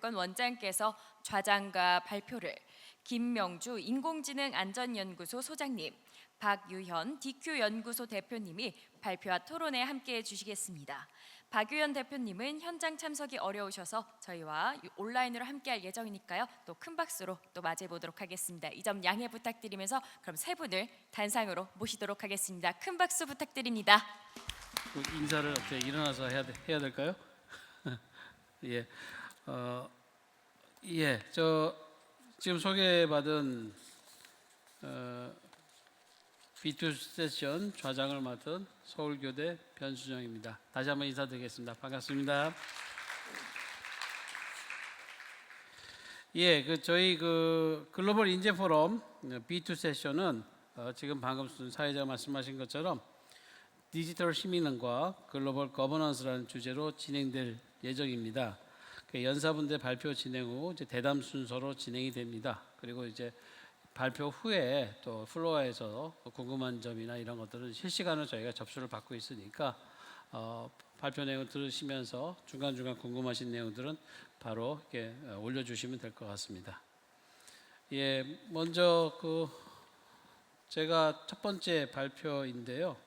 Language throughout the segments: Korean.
교육원 원장께서 좌장과 발표를, 김명주 인공지능안전연구소 소장님, 박유현 DQ연구소 대표님이 발표와 토론에 함께해 주시겠습니다. 박유현 대표님은 현장 참석이 어려우셔서 저희와 온라인으로 함께할 예정이니까요. 또 큰 박수로 또 맞이해 보도록 하겠습니다. 이 점 양해 부탁드리면서 그럼 세 분을 단상으로 모시도록 하겠습니다. 큰 박수 부탁드립니다. 인사를 어떻게 일어나서 해야 될까요? 예, 저 지금 소개받은 B2 세션 좌장을 맡은 서울교대 변수정입니다. 다시 한번 인사드리겠습니다. 반갑습니다. 예, 저희 글로벌 인재 포럼 B2 세션은 지금 방금 사회자가 말씀하신 것처럼 디지털 시민론과 글로벌 거버넌스라는 주제로 진행될 예정입니다. 연사분대 발표 진행 후 이제 대담 순서로 진행이 됩니다. 그리고 이제 발표 후에 또 플로어에서 궁금한 점이나 이런 것들은 실시간으로 저희가 접수를 받고 있으니까 발표 내용을 들으시면서 중간중간 궁금하신 내용들은 바로 이렇게 올려주시면 될 것 같습니다. 예, 먼저 제가 첫 번째 발표인데요.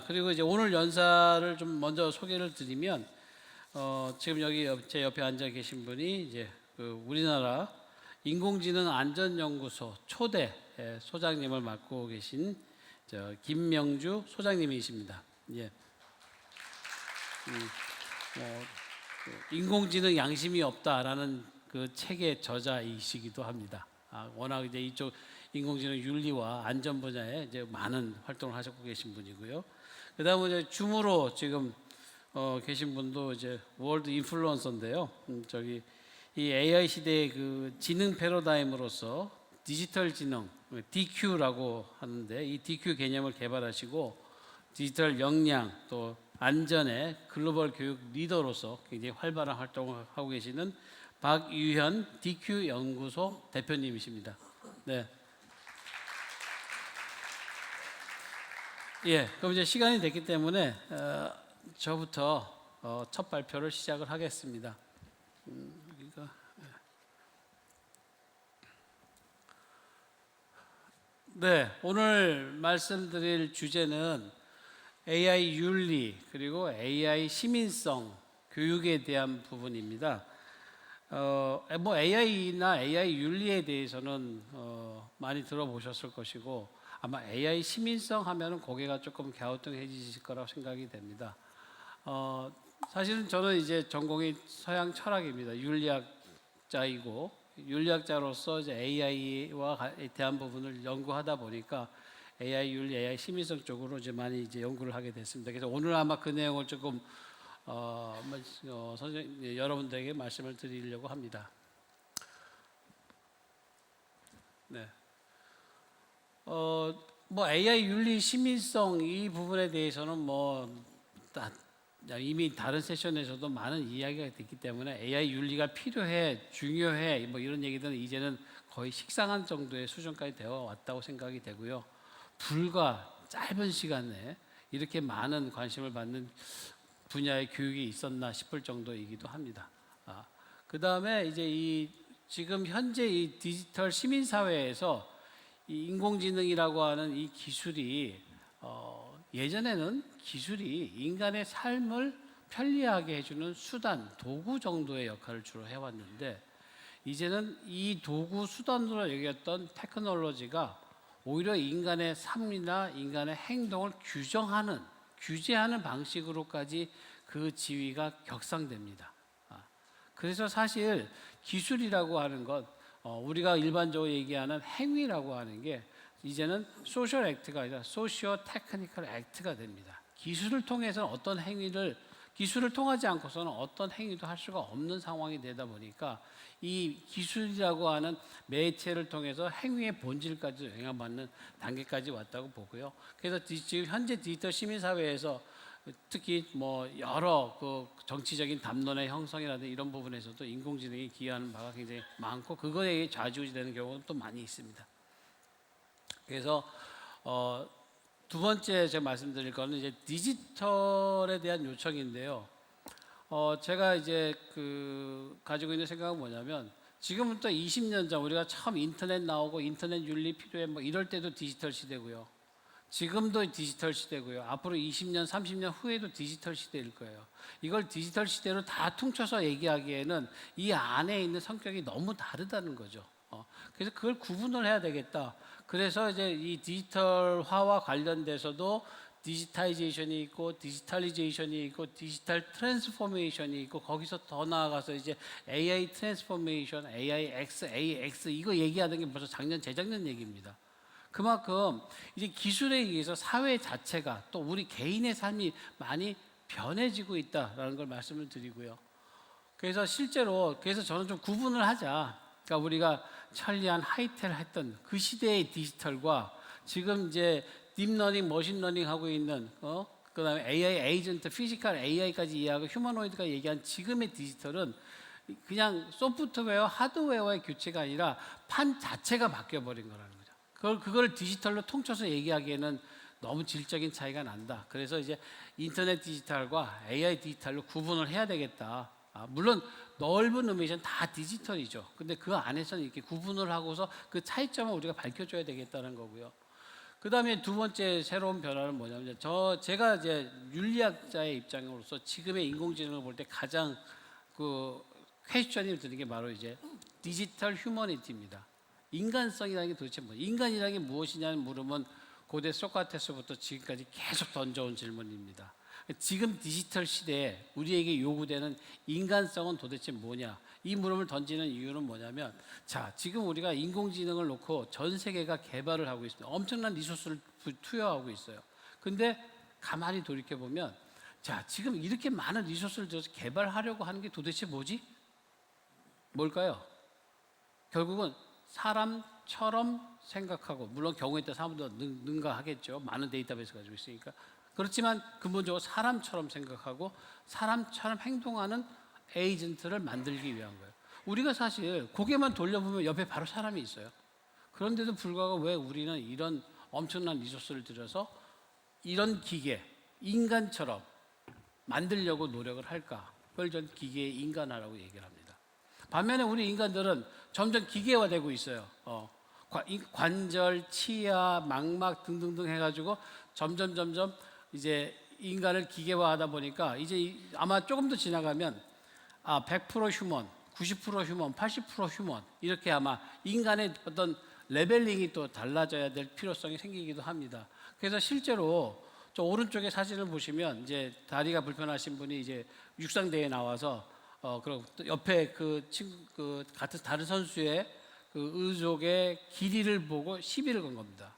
그리고 이제 오늘 연사를 좀 먼저 소개를 드리면 지금 여기 제 옆에 앉아 계신 분이 이제 우리나라 인공지능 안전연구소 초대 소장님을 맡고 계신 김명주 소장님이십니다. 예. 인공지능 양심이 없다라는 그 책의 저자이시기도 합니다. 워낙 이제 이쪽 인공지능 윤리와 안전 분야에 이제 많은 활동을 하셨고 계신 분이고요. 그다음에 이제 줌으로 지금 계신 분도 이제 월드 인플루언서인데요. 이 AI 시대의 그 지능 패러다임으로서 디지털 지능 DQ라고 하는데 이 DQ 개념을 개발하시고 디지털 역량 또 안전의 글로벌 교육 리더로서 굉장히 활발한 활동을 하고 계시는 박유현 DQ 연구소 대표님이십니다. 네. 예, 그럼 이제 시간이 됐기 때문에 저부터 첫 발표를 시작을 하겠습니다. 네, 오늘 말씀드릴 주제는 AI 윤리 그리고 AI 시민성 교육에 대한 부분입니다. 뭐 AI나 AI 윤리에 대해서는 많이 들어보셨을 것이고 아마 AI 시민성 하면은 고개가 조금 갸우뚱해지실 거라고 생각이 됩니다. 사실은 저는 이제 전공이 서양 철학입니다. 윤리학자이고 윤리학자로서 이제 AI와 대한 부분을 연구하다 보니까 AI 윤리, AI 시민성 쪽으로 이제 많이 이제 연구를 하게 됐습니다. 그래서 오늘 아마 그 내용을 조금 선생님 여러분들에게 말씀을 드리려고 합니다. 네. 뭐 AI 윤리 시민성 이 부분에 대해서는 이미 다른 세션에서도 많은 이야기가 됐기 때문에 AI 윤리가 필요해, 중요해 뭐 이런 얘기들은 이제는 거의 식상한 정도의 수준까지 되어 왔다고 생각이 되고요. 불과 짧은 시간에 이렇게 많은 관심을 받는 분야의 교육이 있었나 싶을 정도이기도 합니다. 그 다음에 이제 지금 현재 이 디지털 시민 사회에서 이 인공지능이라고 하는 이 기술이 예전에는 기술이 인간의 삶을 편리하게 해주는 수단, 도구 정도의 역할을 주로 해왔는데 이제는 이 도구 수단으로 여겼던 테크놀로지가 오히려 인간의 삶이나 인간의 행동을 규제하는 방식으로까지 그 지위가 격상됩니다. 그래서 사실 기술이라고 하는 것, 우리가 일반적으로 얘기하는 행위라고 하는 게 이제는 소셜 액트가 아니라 소시오 테크니컬 액트가 됩니다. 기술을 통하지 않고서는 어떤 행위도 할 수가 없는 상황이 되다 보니까 이 기술이라고 하는 매체를 통해서 행위의 본질까지 영향받는 단계까지 왔다고 보고요. 그래서 지금 현재 디지털 시민사회에서 특히 뭐 여러 정치적인 담론의 형성이라든지 이런 부분에서도 인공지능이 기여하는 바가 굉장히 많고 그거에 좌지우지되는 경우도 또 많이 있습니다. 그래서 두 번째 제가 말씀드릴 거는 이제 디지털에 대한 요청인데요. 제가 이제 가지고 있는 생각은 뭐냐면 지금부터 20년 전 우리가 처음 인터넷 나오고 인터넷 윤리 필요해 뭐 이럴 때도 디지털 시대고요. 지금도 디지털 시대고요. 앞으로 20년, 30년 후에도 디지털 시대일 거예요. 이걸 디지털 시대로 다 퉁쳐서 얘기하기에는 이 안에 있는 성격이 너무 다르다는 거죠. 그래서 그걸 구분을 해야 되겠다. 그래서 이제 이 디지털화와 관련돼서도 디지타이제이션이 있고 디지털리제이션이 있고 디지털 트랜스포메이션이 있고 거기서 더 나아가서 이제 AI 트랜스포메이션, AIX, AX 이거 얘기하는 게 벌써 작년, 재작년 얘기입니다. 그만큼 이제 기술에 의해서 사회 자체가 또 우리 개인의 삶이 많이 변해지고 있다라는 걸 말씀을 드리고요. 그래서 실제로 그래서 저는 좀 구분을 하자. 그러니까 우리가 천리안 하이텔 했던 그 시대의 디지털과 지금 이제 딥러닝, 머신러닝 하고 있는 그다음에 AI 에이전트, 피지컬 AI까지 이해하고 휴머노이드가 얘기한 지금의 디지털은 그냥 소프트웨어, 하드웨어의 교체가 아니라 판 자체가 바뀌어 버린 거라는 거죠. 그걸 디지털로 통쳐서 얘기하기에는 너무 질적인 차이가 난다. 그래서 이제 인터넷 디지털과 AI 디지털로 구분을 해야 되겠다. 물론 넓은 의미에서는 다 디지털이죠. 근데 그 안에서는 이렇게 구분을 하고서 그 차이점을 우리가 밝혀줘야 되겠다는 거고요. 그 다음에 두 번째 새로운 변화는 뭐냐면 제가 이제 윤리학자의 입장으로서 지금의 인공지능을 볼 때 가장 퀘스천이 드는 게 바로 이제 디지털 휴머니티입니다. 인간성이라는 게 도대체 인간이라는 게 무엇이냐는 물으면 고대 소크라테스부터 지금까지 계속 던져온 질문입니다. 지금 디지털 시대에 우리에게 요구되는 인간성은 도대체 뭐냐? 이 물음을 던지는 이유는 뭐냐면 지금 우리가 인공지능을 놓고 전 세계가 개발을 하고 있습니다. 엄청난 리소스를 투여하고 있어요. 근데 가만히 돌이켜보면 지금 이렇게 많은 리소스를 들여서 개발하려고 하는 게 도대체 뭐지? 뭘까요? 결국은 사람처럼 생각하고 물론 경우에 따라 사람도 능가하겠죠. 많은 데이터베이스 가지고 있으니까. 그렇지만 근본적으로 사람처럼 생각하고 사람처럼 행동하는 에이전트를 만들기 위한 거예요. 우리가 사실 고개만 돌려보면 옆에 바로 사람이 있어요. 그런데도 불구하고 왜 우리는 이런 엄청난 리소스를 들여서 이런 기계, 인간처럼 만들려고 노력을 할까? 그걸 전 기계의 인간화라고 얘기를 합니다. 반면에 우리 인간들은 점점 기계화되고 있어요. 관절, 치아, 망막 등등등 해가지고 점점 이제 인간을 기계화하다 보니까 이제 아마 조금 더 지나가면 100% 휴먼, 90% 휴먼, 80% 휴먼 이렇게 아마 인간의 어떤 레벨링이 또 달라져야 될 필요성이 생기기도 합니다. 그래서 실제로 저 오른쪽에 사진을 보시면 이제 다리가 불편하신 분이 이제 육상대회에 나와서 그리고 옆에 같은 다른 선수의 의족의 길이를 보고 시비를 건 겁니다.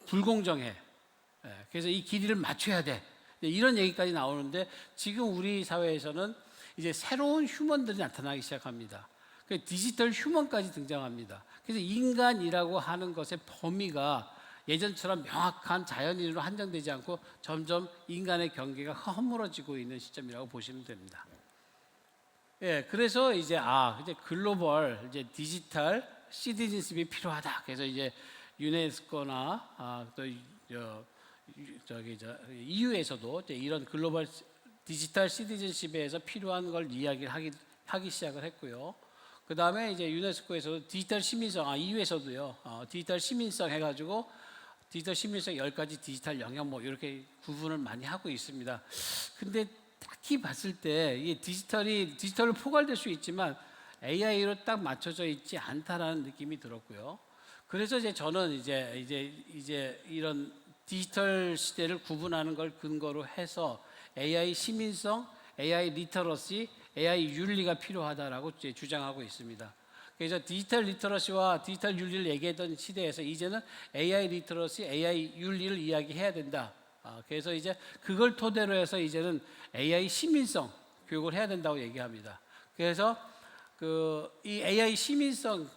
불공정해. 그래서 이 길이를 맞춰야 돼. 이런 얘기까지 나오는데 지금 우리 사회에서는 이제 새로운 휴먼들이 나타나기 시작합니다. 디지털 휴먼까지 등장합니다. 그래서 인간이라고 하는 것의 범위가 예전처럼 명확한 자연인으로 한정되지 않고 점점 인간의 경계가 허물어지고 있는 시점이라고 보시면 됩니다. 그래서 이제 글로벌 디지털 시티즌십이 필요하다. 그래서 이제 유네스코나 또 EU에서도 이런 글로벌 디지털 시티즌십에서 필요한 걸 이야기를 하기 시작을 했고요. 그 다음에 이제 유네스코에서도 디지털 시민성, EU에서도요, 디지털 시민성 해가지고 디지털 시민성 10가지 디지털 영역 이렇게 구분을 많이 하고 있습니다. 근데 딱히 봤을 때 이게 디지털로 포괄될 수 있지만 AI로 딱 맞춰져 있지 않다라는 느낌이 들었고요. 그래서 이제 저는 이제 이런 디지털 시대를 구분하는 걸 근거로 해서 AI 시민성, AI 리터러시, AI 윤리가 필요하다라고 이제 주장하고 있습니다. 그래서 디지털 리터러시와 디지털 윤리를 얘기했던 시대에서 이제는 AI 리터러시, AI 윤리를 이야기해야 된다. 그래서 이제 그걸 토대로 해서 이제는 AI 시민성 교육을 해야 된다고 얘기합니다. 그래서 이 AI 시민성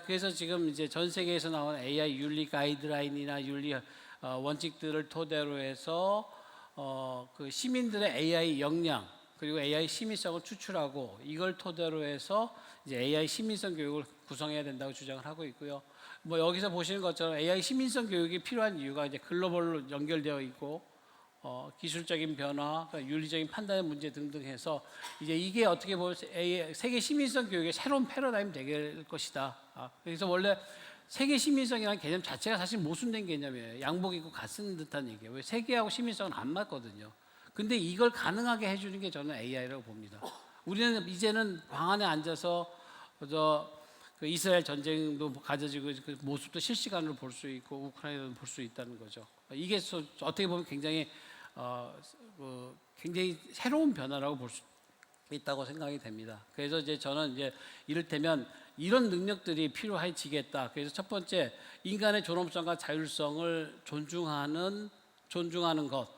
그래서 지금 이제 전 세계에서 나온 AI 윤리 가이드라인이나 윤리 원칙들을 토대로 해서 그 시민들의 AI 역량 그리고 AI 시민성을 추출하고 이걸 토대로 해서 이제 AI 시민성 교육을 구성해야 된다고 주장을 하고 있고요. 뭐 여기서 보시는 것처럼 AI 시민성 교육이 필요한 이유가 이제 글로벌로 연결되어 있고 기술적인 변화, 그러니까 윤리적인 판단의 문제 등등 해서 이제 이게 어떻게 보면 세계 시민성 교육의 새로운 패러다임이 될 것이다. 그래서 원래 세계 시민성이라는 개념 자체가 사실 모순된 개념이에요. 양복 입고 갓 쓰는 듯한 얘기예요. 왜 세계하고 시민성은 안 맞거든요. 근데 이걸 가능하게 해주는 게 저는 AI라고 봅니다. 우리는 이제는 방 안에 앉아서 그 이스라엘 전쟁도 가져지고 그 모습도 실시간으로 볼 수 있고 우크라이나도 볼 수 있다는 거죠. 이게 어떻게 보면 굉장히 굉장히 새로운 변화라고 볼 수 있다고 생각이 됩니다. 그래서 이제 저는 이제 이를테면 이런 능력들이 필요해지겠다. 그래서 첫 번째 인간의 존엄성과 자율성을 존중하는 것.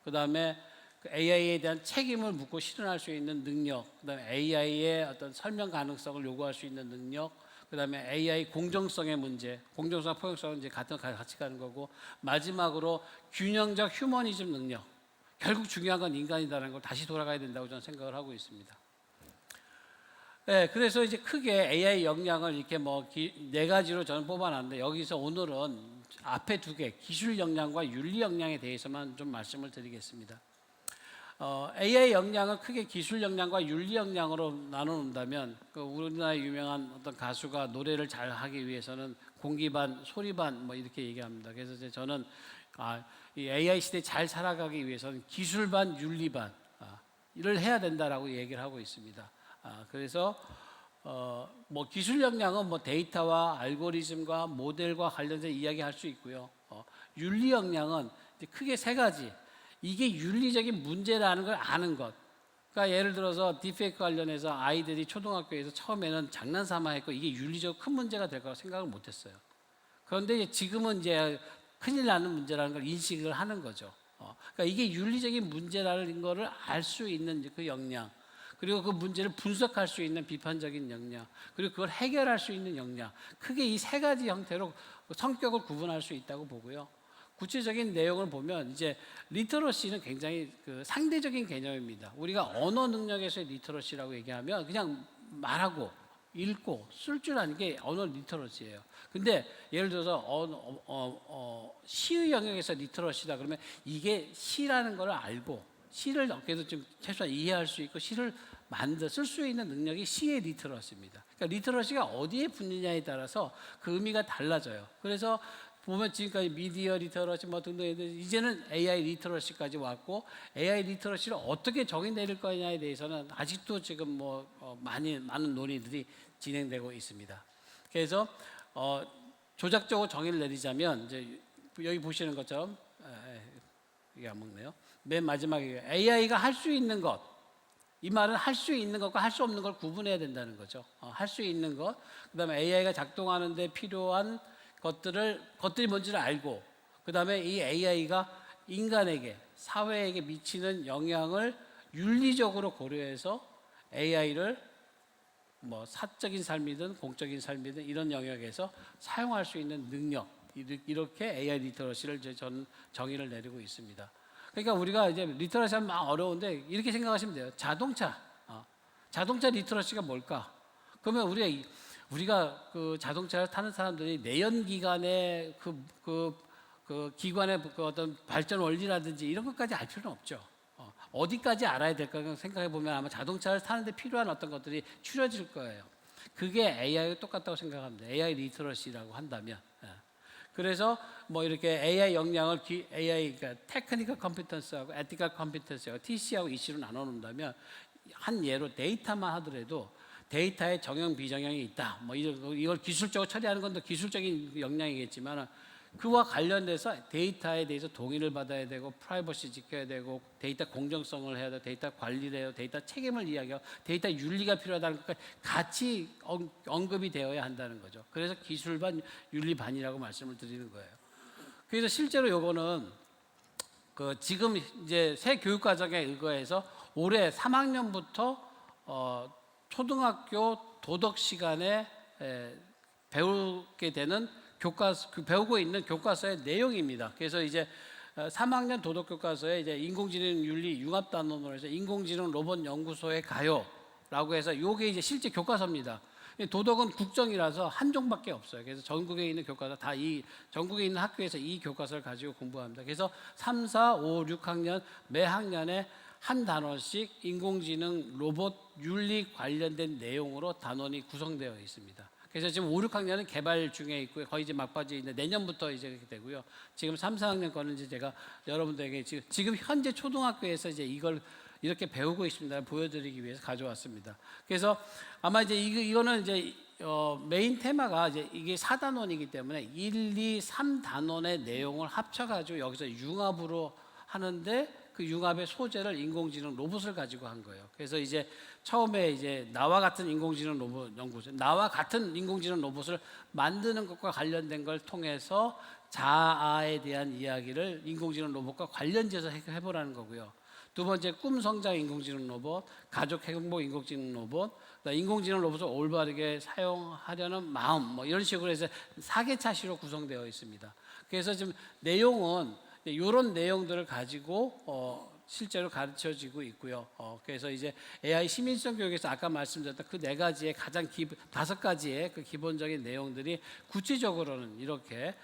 그다음에 그 AI에 대한 책임을 묻고 실현할 수 있는 능력, 그다음에 AI의 어떤 설명 가능성을 요구할 수 있는 능력, 그다음에 AI 공정성의 문제, 공정성, 포용성은 이제 같이 가는 거고, 마지막으로 균형적 휴머니즘 능력. 결국 중요한 건 인간이다라는 걸 다시 돌아가야 된다고 저는 생각을 하고 있습니다. 네, 그래서 이제 크게 AI 역량을 이렇게 네 가지로 저는 뽑아놨는데 여기서 오늘은 앞에 두 개, 기술 역량과 윤리 역량에 대해서만 좀 말씀을 드리겠습니다. AI 역량을 크게 기술 역량과 윤리 역량으로 나눠놓는다면 그 우리나라의 유명한 어떤 가수가 노래를 잘 하기 위해서는 공기 반, 소리 반 뭐 이렇게 얘기합니다. 그래서 이제 저는 이 AI 시대에 잘 살아가기 위해서는 기술 반, 윤리 반 이를 해야 된다라고 얘기를 하고 있습니다. 그래서 뭐 기술 역량은 뭐 데이터와 알고리즘과 모델과 관련해서 이야기할 수 있고요. 윤리 역량은 이제 크게 세 가지. 이게 윤리적인 문제라는 걸 아는 것. 그러니까 예를 들어서 딥페이크 관련해서 아이들이 초등학교에서 처음에는 장난삼아 했고 이게 윤리적 큰 문제가 될 거라고 생각을 못했어요. 그런데 지금은 이제 큰일 나는 문제라는 걸 인식을 하는 거죠. 그러니까 이게 윤리적인 문제라는 거를 알 수 있는 그 역량, 그리고 그 문제를 분석할 수 있는 비판적인 역량, 그리고 그걸 해결할 수 있는 역량, 크게 이 세 가지 형태로 성격을 구분할 수 있다고 보고요. 구체적인 내용을 보면 이제 리터러시는 굉장히 그 상대적인 개념입니다. 우리가 언어 능력에서의 리터러시라고 얘기하면 그냥 말하고 읽고 쓸 줄 아는 게 언어 리터러시예요. 근데 예를 들어서 시의 영역에서 리터러시다 그러면 이게 시라는 걸 알고 시를 그래도 좀 최소한 이해할 수 있고 시를 쓸 수 있는 능력이 시의 리터러시입니다. 그러니까 리터러시가 어디에 붙느냐에 따라서 그 의미가 달라져요. 그래서 보면 지금까지 미디어 리터러시 뭐 등등 이제는 AI 리터러시까지 왔고 AI 리터러시를 어떻게 정의 내릴 거냐에 대해서는 아직도 지금 많은 논의들이 진행되고 있습니다. 그래서 조작적으로 정의를 내리자면 이제 여기 보시는 것처럼 이게 안 먹네요. 맨 마지막에 AI가 할 수 있는 것. 이 말은 할 수 있는 것과 할 수 없는 걸 구분해야 된다는 거죠. 할 수 있는 것, 그다음에 AI가 작동하는 데 필요한 것들이 뭔지를 알고, 그 다음에 이 AI가 인간에게, 사회에게 미치는 영향을 윤리적으로 고려해서 AI를 뭐 사적인 삶이든 공적인 삶이든 이런 영역에서 사용할 수 있는 능력, 이렇게 AI 리터러시를 저는 정의를 내리고 있습니다. 그러니까 우리가 이제 리터러시 하면 막 어려운데 이렇게 생각하시면 돼요. 자동차 리터러시가 뭘까? 그러면 우리가 그 자동차를 타는 사람들이 내연기관의 그 기관의 그 어떤 발전 원리라든지 이런 것까지 알 필요는 없죠. 어디까지 알아야 될까 생각해 보면 아마 자동차를 타는데 필요한 어떤 것들이 추려질 거예요. 그게 AI와 똑같다고 생각합니다. AI 리터러시라고 한다면. 그래서 뭐 이렇게 AI 역량을 그러니까 테크니컬 컴피턴스하고 에티컬 컴피턴스하고 TC하고 EC로 나눠 놓는다면 한 예로 데이터만 하더라도 데이터에 정형 비정형이 있다. 뭐 이걸 기술적으로 처리하는 건 더 기술적인 역량이겠지만 그와 관련돼서 데이터에 대해서 동의를 받아야 되고 프라이버시 지켜야 되고 데이터 공정성을 해야 되고 데이터 관리를 해야 되고 데이터 책임을 이야기하고 데이터 윤리가 필요하다는 것까지 같이 언급이 되어야 한다는 거죠. 그래서 기술반 윤리반이라고 말씀을 드리는 거예요. 그래서 실제로 요거는 지금 이제 새 교육과정에 의거해서 올해 3학년부터 초등학교 도덕 시간에 배우게 되는 배우고 있는 교과서의 내용입니다. 그래서 이제 3학년 도덕 교과서에 이제 인공지능 윤리 융합 단원으로 해서 인공지능 로봇 연구소에 가요라고 해서 요게 이제 실제 교과서입니다. 도덕은 국정이라서 한 종밖에 없어요. 그래서 전국에 있는 교과서 다 이 전국에 있는 학교에서 이 교과서를 가지고 공부합니다. 그래서 3, 4, 5, 6학년 매 학년에 한 단원씩 인공지능, 로봇, 윤리 관련된 내용으로 단원이 구성되어 있습니다. 그래서 지금 5, 6학년은 개발 중에 있고요. 거의 이제 막바지에 있는데 내년부터 이제 그렇게 되고요. 지금 3, 4학년 거는 이제 제가 여러분들에게 지금 현재 초등학교에서 이제 이걸 이렇게 배우고 있습니다. 보여드리기 위해서 가져왔습니다. 그래서 아마 이제 이거는 이제 메인 테마가 이제 이게 4단원이기 때문에 1, 2, 3단원의 내용을 합쳐가지고 여기서 융합으로 하는데 그 융합의 소재를 인공지능 로봇을 가지고 한 거예요. 그래서 이제 처음에 이제 나와 같은 인공지능 로봇 연구소, 나와 같은 인공지능 로봇을 만드는 것과 관련된 걸 통해서 자아에 대한 이야기를 인공지능 로봇과 관련지어서 해보라는 거고요. 두 번째, 꿈 성장 인공지능 로봇, 가족 행복 인공지능 로봇, 인공지능 로봇을 올바르게 사용하려는 마음, 뭐 이런 식으로 해서 4개 차시로 구성되어 있습니다. 그래서 지금 내용은 이런 내용들을 가지고 실제로 가르쳐지고 있고요. 그래서 이제 AI 시민성 교육에서 아까 말씀드렸던 그 4가지의 가장 5가지의 그 기본적인 내용들이 구체적으로는 이렇게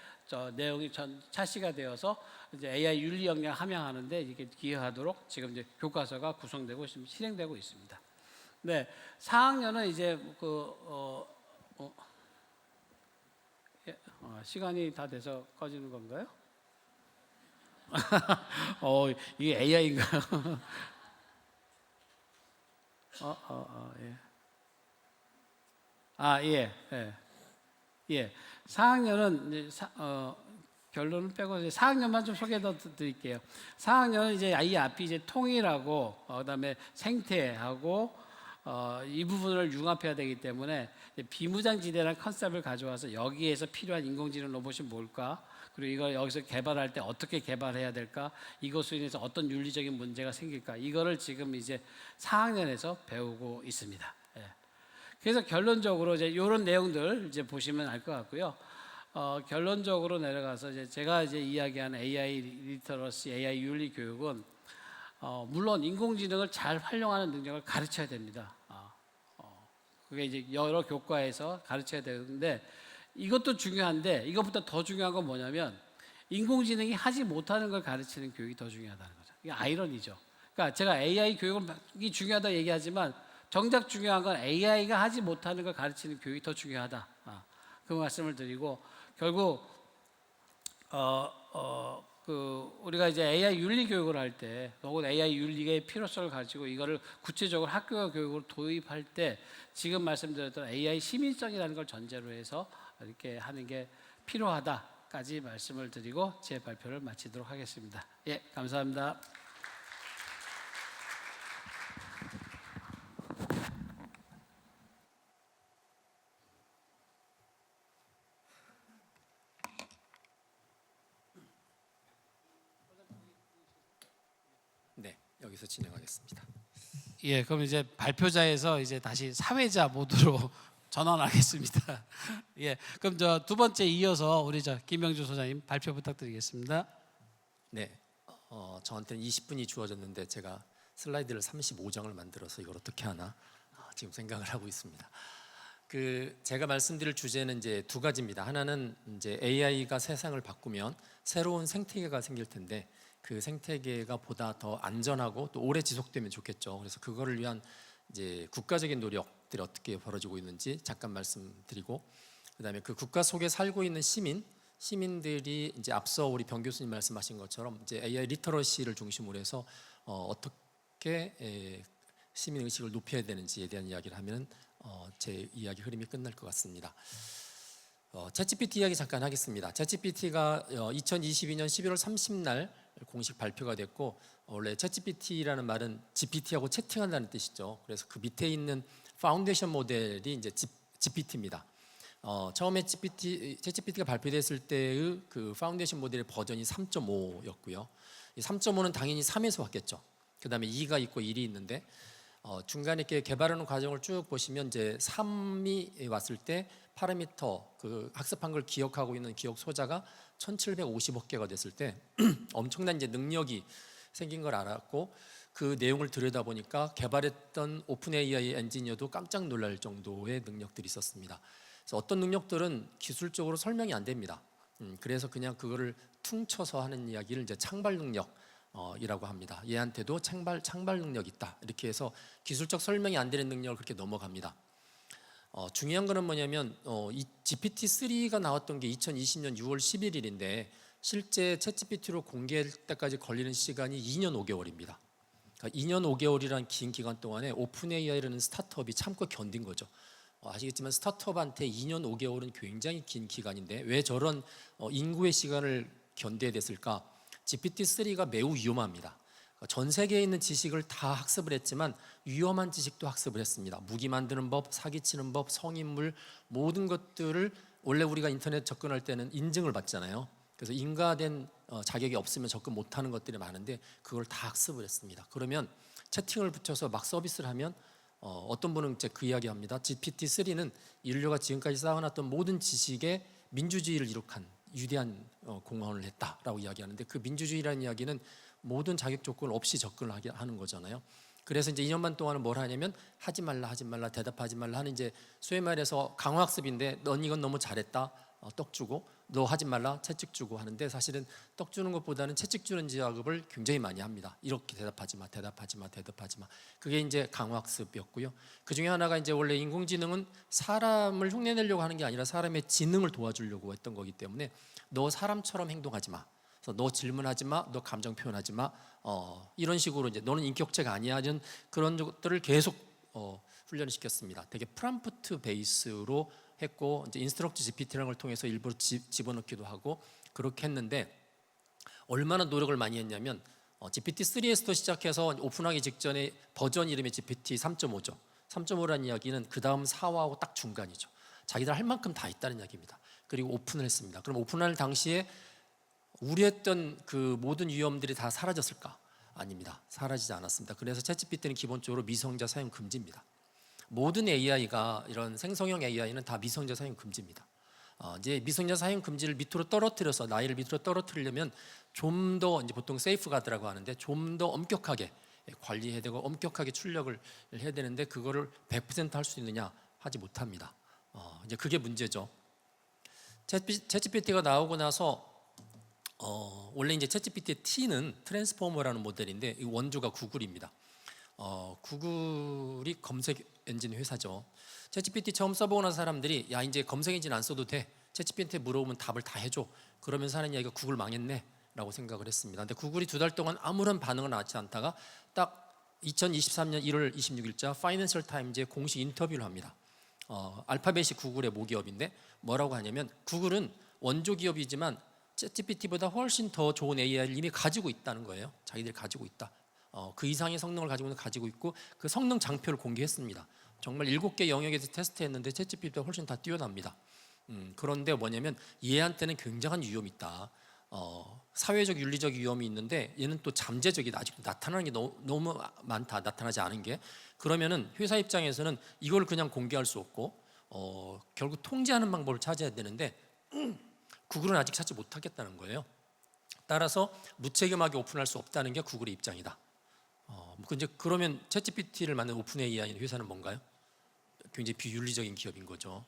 내용이 차시가 되어서 이제 AI 윤리 역량 함양하는데 이게 기여하도록 지금 이제 교과서가 구성되고 실행되고 있습니다. 네, 4학년은 이제 시간이 다 돼서 꺼지는 건가요? 이게 AI인가요? 예. 예, 예, 예. 4학년은 이제 결론을 빼고 이제 4학년만 좀 소개 더 드릴게요. 4학년은 이제 이 앞이 이제 통일하고 그다음에 생태하고 이 부분을 융합해야 되기 때문에 비무장지대라는 컨셉을 가져와서 여기에서 필요한 인공지능 로봇이 뭘까? 그리고 이걸 여기서 개발할 때 어떻게 개발해야 될까? 이것으로 인해서 어떤 윤리적인 문제가 생길까? 이거를 지금 이제 4학년에서 배우고 있습니다. 예. 그래서 결론적으로 이제 이런 내용들 이제 보시면 알 것 같고요. 결론적으로 내려가서 이제 제가 이제 이야기하는 AI 리터러시, AI 윤리 교육은 물론 인공지능을 잘 활용하는 능력을 가르쳐야 됩니다. 그게 이제 여러 교과에서 가르쳐야 되는데 이것도 중요한데 이것보다 더 중요한 건 뭐냐면 인공지능이 하지 못하는 걸 가르치는 교육이 더 중요하다는 거죠. 이게 아이러니죠. 그러니까 제가 AI 교육이 중요하다 얘기하지만 정작 중요한 건 AI가 하지 못하는 걸 가르치는 교육이 더 중요하다. 그 말씀을 드리고 결국 우리가 이제 AI 윤리 교육을 할 때, 혹은 AI 윤리의 필요성을 가지고 이거를 구체적으로 학교 교육으로 도입할 때 지금 말씀드렸던 AI 시민성이라는 걸 전제로 해서 이렇게 하는 게 필요하다까지 말씀을 드리고 제 발표를 마치도록 하겠습니다. 예, 감사합니다. 네, 여기서 진행하겠습니다. 예, 그럼 이제 발표자에서 이제 다시 사회자 모드로 전환하겠습니다. 예, 그럼 저 두 번째 이어서 우리 김명주 소장님 발표 부탁드리겠습니다. 네, 저한테는 20분이 주어졌는데 제가 슬라이드를 35장을 만들어서 이걸 어떻게 하나 지금 생각을 하고 있습니다. 제가 말씀드릴 주제는 이제 두 가지입니다. 하나는 이제 AI가 세상을 바꾸면 새로운 생태계가 생길 텐데 그 생태계가 보다 더 안전하고 또 오래 지속되면 좋겠죠. 그래서 그거를 위한 이제 국가적인 노력들이 어떻게 벌어지고 있는지 잠깐 말씀드리고, 그다음에 그 국가 속에 살고 있는 시민들이 이제 앞서 우리 병 교수님 말씀하신 것처럼 이제 AI 리터러시를 중심으로 해서 어떻게 시민 의식을 높여야 되는지에 대한 이야기를 하면 제 이야기 흐름이 끝날 것 같습니다. 챗GPT 이야기 잠깐 하겠습니다. 챗GPT가 2022년 11월 30날 공식 발표가 됐고, 원래 챗GPT라는 말은 GPT하고 채팅한다는 뜻이죠. 그래서 그 밑에 있는 파운데이션 모델이 이제 GPT입니다. 처음에 챗GPT가 발표됐을 때의 그 파운데이션 모델의 버전이 3.5였고요. 이 3.5는 당연히 3에서 왔겠죠. 그 다음에 2가 있고 1이 있는데 중간에 이렇게 개발하는 과정을 쭉 보시면 이제 3이 왔을 때 파라미터 그 학습한 걸 기억하고 있는 기억 소자가 1750억 개가 됐을 때 엄청난 이제 능력이 생긴 걸 알았고, 그 내용을 들여다보니까 개발했던 오픈 AI 엔지니어도 깜짝 놀랄 정도의 능력들이 있었습니다. 그래서 어떤 능력들은 기술적으로 설명이 안 됩니다. 그래서 그냥 그거를 퉁쳐서 하는 이야기를 이제 창발 능력이라고 합니다. 얘한테도 창발 능력 있다. 이렇게 해서 기술적 설명이 안 되는 능력을 그렇게 넘어갑니다. 중요한 거는 뭐냐면 이 GPT-3가 나왔던 게 2020년 6월 11일인데 실제 챗GPT로 공개할 때까지 걸리는 시간이 2년 5개월입니다. 그러니까 2년 5개월이라는 긴 기간 동안에 오픈 AI라는 스타트업이 참고 견딘 거죠. 아시겠지만 스타트업한테 2년 5개월은 굉장히 긴 기간인데 왜 저런 인구의 시간을 견뎌야 됐을까? GPT-3가 매우 위험합니다. 전 세계에 있는 지식을 다 학습을 했지만 위험한 지식도 학습을 했습니다. 무기 만드는 법, 사기치는 법, 성인물 모든 것들을 원래 우리가 인터넷 접근할 때는 인증을 받잖아요. 그래서 인가된 자격이 없으면 접근 못하는 것들이 많은데 그걸 다 학습을 했습니다. 그러면 채팅을 붙여서 막 서비스를 하면 어떤 분은 이제 그 이야기합니다. GPT-3는 인류가 지금까지 쌓아놨던 모든 지식의 민주주의를 이룩한 위대한 공헌을 했다라고 이야기하는데 그 민주주의라는 이야기는 모든 자격 조건 없이 접근을 하는 거잖아요. 그래서 이제 2년 반 동안은 뭘 하냐면 하지 말라, 대답하지 말라 하는 이제 소위 말해서 강화학습인데 넌 이건 너무 잘했다, 떡 주고 너 하지 말라, 채찍 주고 하는데 사실은 떡 주는 것보다는 채찍 주는 작업을 굉장히 많이 합니다. 이렇게 대답하지 마. 그게 이제 강화학습이었고요. 그 중에 하나가 이제 원래 인공지능은 사람을 흉내내려고 하는 게 아니라 사람의 지능을 도와주려고 했던 거기 때문에 너 사람처럼 행동하지 마. 너 질문하지 마, 너 감정 표현하지 마. 이런 식으로 이제 너는 인격체가 아니야. 이런 그런 것들을 계속 훈련을 시켰습니다. 되게 프롬프트 베이스로 했고 이제 인스트럭트 GPT라는 걸 통해서 일부러 집어넣기도 하고 그렇게 했는데 얼마나 노력을 많이 했냐면 GPT-3에서도 시작해서 오픈하기 직전에 버전 이름이 GPT 3.5죠. 3.5라는 이야기는 그 다음 4하고 딱 중간이죠. 자기들 할 만큼 다 있다는 이야기입니다. 그리고 오픈을 했습니다. 그럼 오픈할 당시에 우려했던 그 모든 위험들이 다 사라졌을까? 아닙니다. 사라지지 않았습니다. 그래서 챗GPT는 기본적으로 미성자 사용 금지입니다. 모든 AI가 이런 생성형 AI는 다 미성자 사용 금지입니다. 이제 미성자 사용 금지를 밑으로 떨어뜨려서 나이를 밑으로 떨어뜨리려면 좀 더 이제 보통 세이프가드라고 하는데 좀 더 엄격하게 관리해야 되고 엄격하게 출력을 해야 되는데 그거를 100% 할 수 있느냐 하지 못합니다. 이제 그게 문제죠. 챗GPT가 나오고 나서 원래 이제 챗GPT T는 트랜스포머라는 모델인데 이 원조가 구글입니다. 구글이 검색 엔진 회사죠. 챗GPT 처음 써보고 난 사람들이 야 이제 검색 엔진 안 써도 돼. 챗GPT한테 물어보면 답을 다 해줘. 그러면서 하는 이야기가 구글 망했네 라고 생각을 했습니다. 근데 구글이 2달 동안 아무런 반응을 낳지 않다가 딱 2023년 1월 26일자 파이낸셜 타임즈에 공식 인터뷰를 합니다. 알파벳이 구글의 모기업인데 뭐라고 하냐면 구글은 원조 기업이지만 챗GPT보다 훨씬 더 좋은 AI를 이미 가지고 있다는 거예요. 자기들이 가지고 있다. 그 이상의 성능을 가지고 있고 그 성능 장표를 공개했습니다. 정말 7개 영역에서 테스트했는데 챗GPT보다 훨씬 다 뛰어납니다. 그런데 뭐냐면 얘한테는 굉장한 위험이 있다. 사회적 윤리적 위험이 있는데 얘는 또 잠재적이다. 아직 나타나는 게 너무 많다. 나타나지 않은 게. 그러면은 회사 입장에서는 이걸 그냥 공개할 수 없고 결국 통제하는 방법을 찾아야 되는데 구글은 아직 찾지 못하겠다는 거예요. 따라서 무책임하게 오픈할 수 없다는 게 구글의 입장이다. 이제 그러면 챗GPT를 만든 오픈 AI 회사는 뭔가요? 굉장히 비윤리적인 기업인 거죠.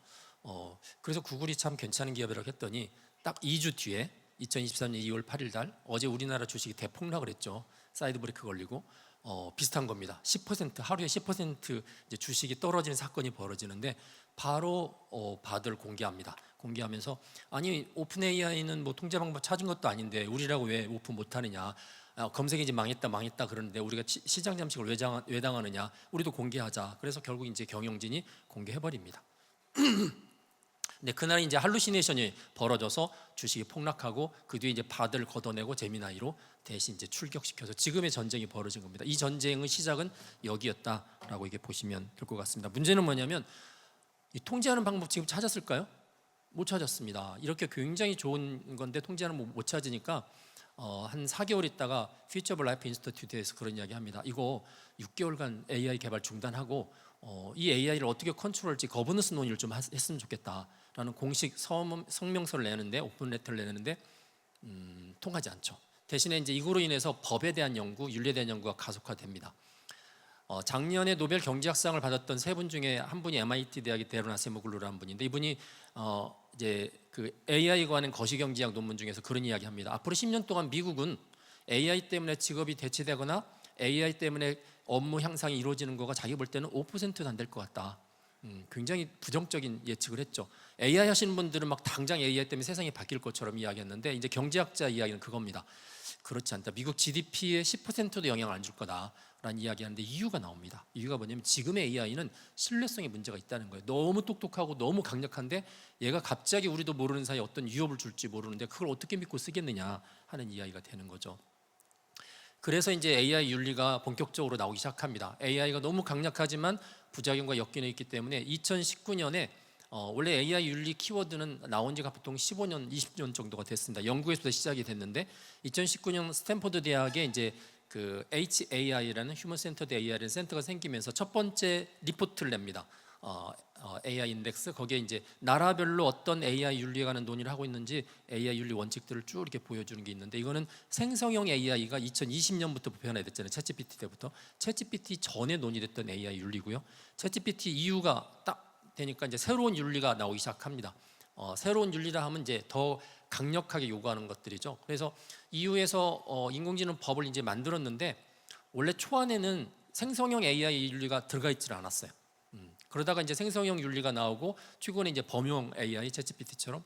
그래서 구글이 참 괜찮은 기업이라고 했더니 딱 2주 뒤에 2023년 2월 8일 날 어제 우리나라 주식이 대폭락을 했죠. 사이드 브레이크 걸리고 비슷한 겁니다. 10% 하루에 10% 이제 주식이 떨어지는 사건이 벌어지는데 바로 바들 공개합니다. 공개하면서 아니 오픈 AI는 뭐 통제 방법 찾은 것도 아닌데 우리라고 왜 오픈 못하느냐? 검색 엔진 망했다 그러는데 우리가 시장 잠식을 왜 당하느냐? 우리도 공개하자. 그래서 결국 이제 경영진이 공개해 버립니다. 근데 그날 이제 할루시네이션이 벌어져서 주식이 폭락하고 그 뒤에 이제 바들 걷어내고 제미나이로 대신 이제 출격시켜서 지금의 전쟁이 벌어진 겁니다. 이 전쟁의 시작은 여기였다라고 이게 보시면 될 것 같습니다. 문제는 뭐냐면 이 통제하는 방법 지금 찾았을까요? 못 찾았습니다. 이렇게 굉장히 좋은 건데 통제하는 못 찾으니까 한 4개월 있다가 퓨처 오브 라이프 인스티튜트에서 그런 이야기 합니다. 이거 6개월간 AI 개발 중단하고 이 AI를 어떻게 컨트롤할지 거버넌스 논의를 좀 했으면 좋겠다라는 공식 성명서를 내는데 오픈 레터를 내는데 통하지 않죠. 대신에 이제 이거로 인해서 법에 대한 연구, 윤리에 대한 연구가 가속화됩니다. 작년에 노벨 경제학상을 받았던 세 분 중에 한 분이 MIT 대학의 데론 아세모글루라는 분인데, 이분이 이제 그 AI에 관한 거시경제학 논문 중에서 그런 이야기합니다. 앞으로 10년 동안 미국은 AI 때문에 직업이 대체되거나 AI 때문에 업무 향상이 이루어지는 거가 자기 볼 때는 5%도 안 될 것 같다. 굉장히 부정적인 예측을 했죠. AI 하시는 분들은 막 당장 AI 때문에 세상이 바뀔 것처럼 이야기했는데, 이제 경제학자 이야기는 그겁니다. 그렇지 않다. 미국 GDP에 10%도 영향을 안 줄 거다라는 이야기하는데 이유가 나옵니다. 이유가 뭐냐면 지금의 AI는 신뢰성에 문제가 있다는 거예요. 너무 똑똑하고 너무 강력한데 얘가 갑자기 우리도 모르는 사이에 어떤 위협을 줄지 모르는데 그걸 어떻게 믿고 쓰겠느냐 하는 이야기가 되는 거죠. 그래서 이제 AI 윤리가 본격적으로 나오기 시작합니다. AI가 너무 강력하지만 부작용과 엮여 있기 때문에 2019년에 원래 AI 윤리 키워드는 나온 지가 보통 15년, 20년 정도가 됐습니다. 영국에서부터 시작이 됐는데 2019년 스탠포드 대학에 이제 그 HAI라는 휴먼 센터드 AI라는 센터가 생기면서 첫 번째 리포트를 냅니다. AI 인덱스, 거기에 이제 나라별로 어떤 AI 윤리에 관한 논의를 하고 있는지 AI 윤리 원칙들을 쭉 이렇게 보여주는 게 있는데, 이거는 생성형 AI가 2020년부터 보편화가 됐잖아요. 챗GPT 때부터. 챗GPT 전에 논의됐던 AI 윤리고요. 챗GPT 이후가 딱 되니까 이제 새로운 윤리가 나오기 시작합니다. 새로운 윤리라 하면 이제 더 강력하게 요구하는 것들이죠. 그래서 EU에서 인공지능 법을 이제 만들었는데, 원래 초안에는 생성형 AI 윤리가 들어가 있지 않았어요. 그러다가 이제 생성형 윤리가 나오고 최근에 이제 범용 AI, 챗GPT처럼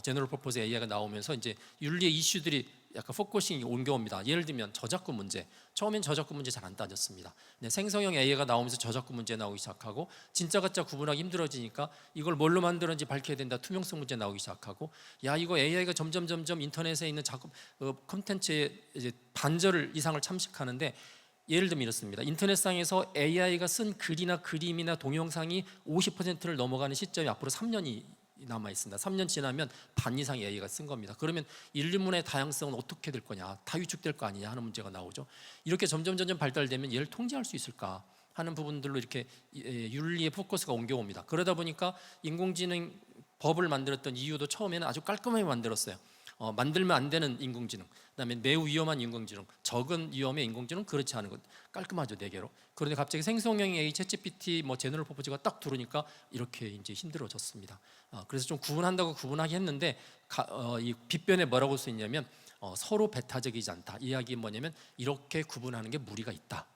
제너럴 퍼포즈 AI가 나오면서 이제 윤리의 이슈들이 약간 포커싱이 옮겨옵니다. 예를 들면 저작권 문제. 처음엔 저작권 문제 잘 안 따졌습니다. 생성형 AI가 나오면서 저작권 문제 나오기 시작하고, 진짜 가짜 구분하기 힘들어지니까 이걸 뭘로 만들었는지 밝혀야 된다. 투명성 문제 나오기 시작하고, 야 이거 AI가 점점 인터넷에 있는 작업 콘텐츠의 이제 반절 이상을 참식하는데, 예를 들면 이렇습니다. 인터넷상에서 AI가 쓴 글이나 그림이나 동영상이 50%를 넘어가는 시점이 앞으로 3년이 남아 있습니다. 3년 지나면 반 이상 AI가 쓴 겁니다. 그러면 인류문의 다양성은 어떻게 될 거냐, 다 위축될 거 아니냐 하는 문제가 나오죠. 이렇게 점점 발달되면 얘를 통제할 수 있을까 하는 부분들로 이렇게 윤리의 포커스가 옮겨옵니다. 그러다 보니까 인공지능 법을 만들었던 이유도 처음에는 아주 깔끔하게 만들었어요. 만들면 안 되는 인공지능, 그다음에 매우 위험한 인공지능, 적은 위험의 인공지능, 그렇지 않은 것, 깔끔하죠, 네 개로. 그런데 갑자기 생성형 AI, 챗GPT, 제너럴 퍼포즈가 딱 들어오니까 이렇게 이제 힘들어졌습니다. 그래서 좀 구분한다고 구분하기 했는데, 이 빗변에 뭐라고 써 있냐면 서로 배타적이지 않다. 이 이야기 뭐냐면 이렇게 구분하는 게 무리가 있다.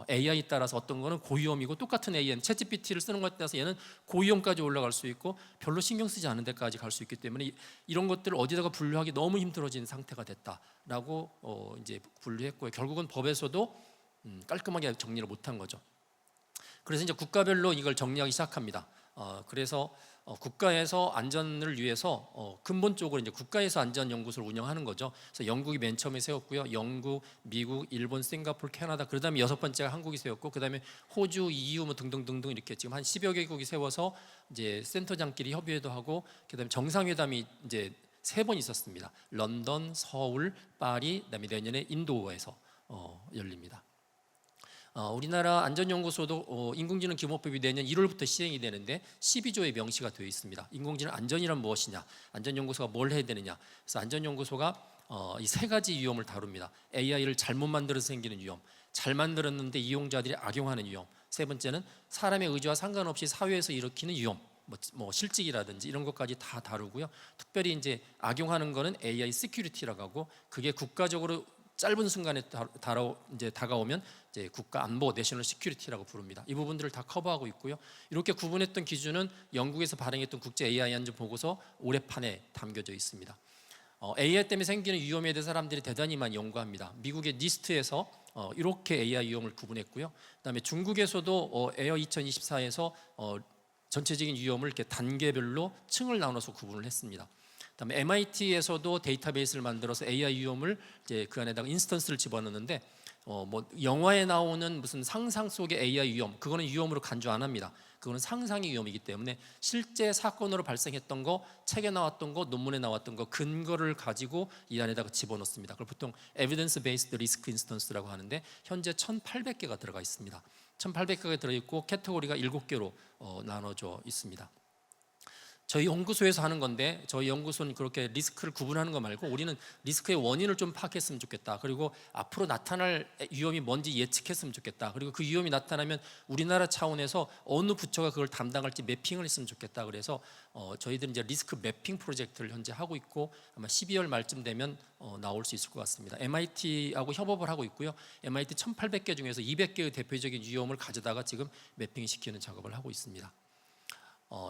AI에 따라서 어떤 거는 고위험이고, 똑같은 AI는 챗GPT를 쓰는 것에 따라서 얘는 고위험까지 올라갈 수 있고 별로 신경 쓰지 않은 데까지 갈 수 있기 때문에 이런 것들을 어디다가 분류하기 너무 힘들어진 상태가 됐다라고 이제 분류했고요. 결국은 법에서도 깔끔하게 정리를 못한 거죠. 그래서 이제 국가별로 이걸 정리하기 시작합니다. 그래서 국가에서 안전을 위해서 근본적으로 이제 국가에서 안전연구소를 운영하는 거죠. 그래서 영국이 맨 처음에 세웠고요. 영국, 미국, 일본, 싱가포르, 캐나다, 그다음에 여섯 번째가 한국이 세웠고, 그다음에 호주, EU 등등등등 이렇게 지금 한 10여 개국이 세워서 이제 센터장끼리 협의회도 하고, 그다음에 정상회담이 이제 3번 있었습니다. 런던, 서울, 파리, 그다음에 내년에 인도에서 열립니다. 우리나라 안전연구소도 인공지능 기본법이 내년 1월부터 시행이 되는데 12조에 명시가 되어 있습니다. 인공지능 안전이란 무엇이냐, 안전연구소가 뭘 해야 되느냐. 그래서 안전연구소가 이 3가지 위험을 다룹니다. AI를 잘못 만들어서 생기는 위험, 잘 만들었는데 이용자들이 악용하는 위험, 세 번째는 사람의 의지와 상관없이 사회에서 일으키는 위험, 실직이라든지 이런 것까지 다 다루고요. 특별히 이제 악용하는 거는 AI 시큐리티라고 하고, 그게 국가적으로 짧은 순간에 다가오면 이제 국가 안보, 내셔널 시큐리티라고 부릅니다. 이 부분들을 다 커버하고 있고요. 이렇게 구분했던 기준은 영국에서 발행했던 국제 AI 안전 보고서 올해판에 담겨져 있습니다. AI 때문에 생기는 위험에 대해 사람들이 대단히 많이 연구합니다. 미국의 니스트에서 이렇게 AI 위험을 구분했고요. 그다음에 중국에서도 에어 2024에서 전체적인 위험을 이렇게 단계별로 층을 나눠서 구분을 했습니다. 그다음에 MIT에서도 데이터베이스를 만들어서 AI 위험을 이제 그 안에다가 인스턴스를 집어넣는데, 영화에 나오는 무슨 상상 속의 AI 위험, 그거는 위험으로 간주 안 합니다. 그거는 상상의 위험이기 때문에 실제 사건으로 발생했던 거, 책에 나왔던 거, 논문에 나왔던 거, 근거를 가지고 이 안에다가 집어넣습니다. 그걸 보통 evidence based risk instance라고 하는데, 현재 1,800개가 들어가 있습니다. 1,800개가 들어있고 캐테고리가 7개로 나눠져 있습니다. 저희 연구소에서 하는 건데 저희 연구소는 그렇게 리스크를 구분하는 거 말고 우리는 리스크의 원인을 좀 파악했으면 좋겠다. 그리고 앞으로 나타날 위험이 뭔지 예측했으면 좋겠다. 그리고 그 위험이 나타나면 우리나라 차원에서 어느 부처가 그걸 담당할지 매핑을 했으면 좋겠다. 그래서 저희들은 이제 리스크 매핑 프로젝트를 현재 하고 있고 아마 12월 말쯤 되면 나올 수 있을 것 같습니다. MIT하고 협업을 하고 있고요. MIT 1,800개 중에서 200개의 대표적인 위험을 가져다가 지금 매핑시키는 작업을 하고 있습니다.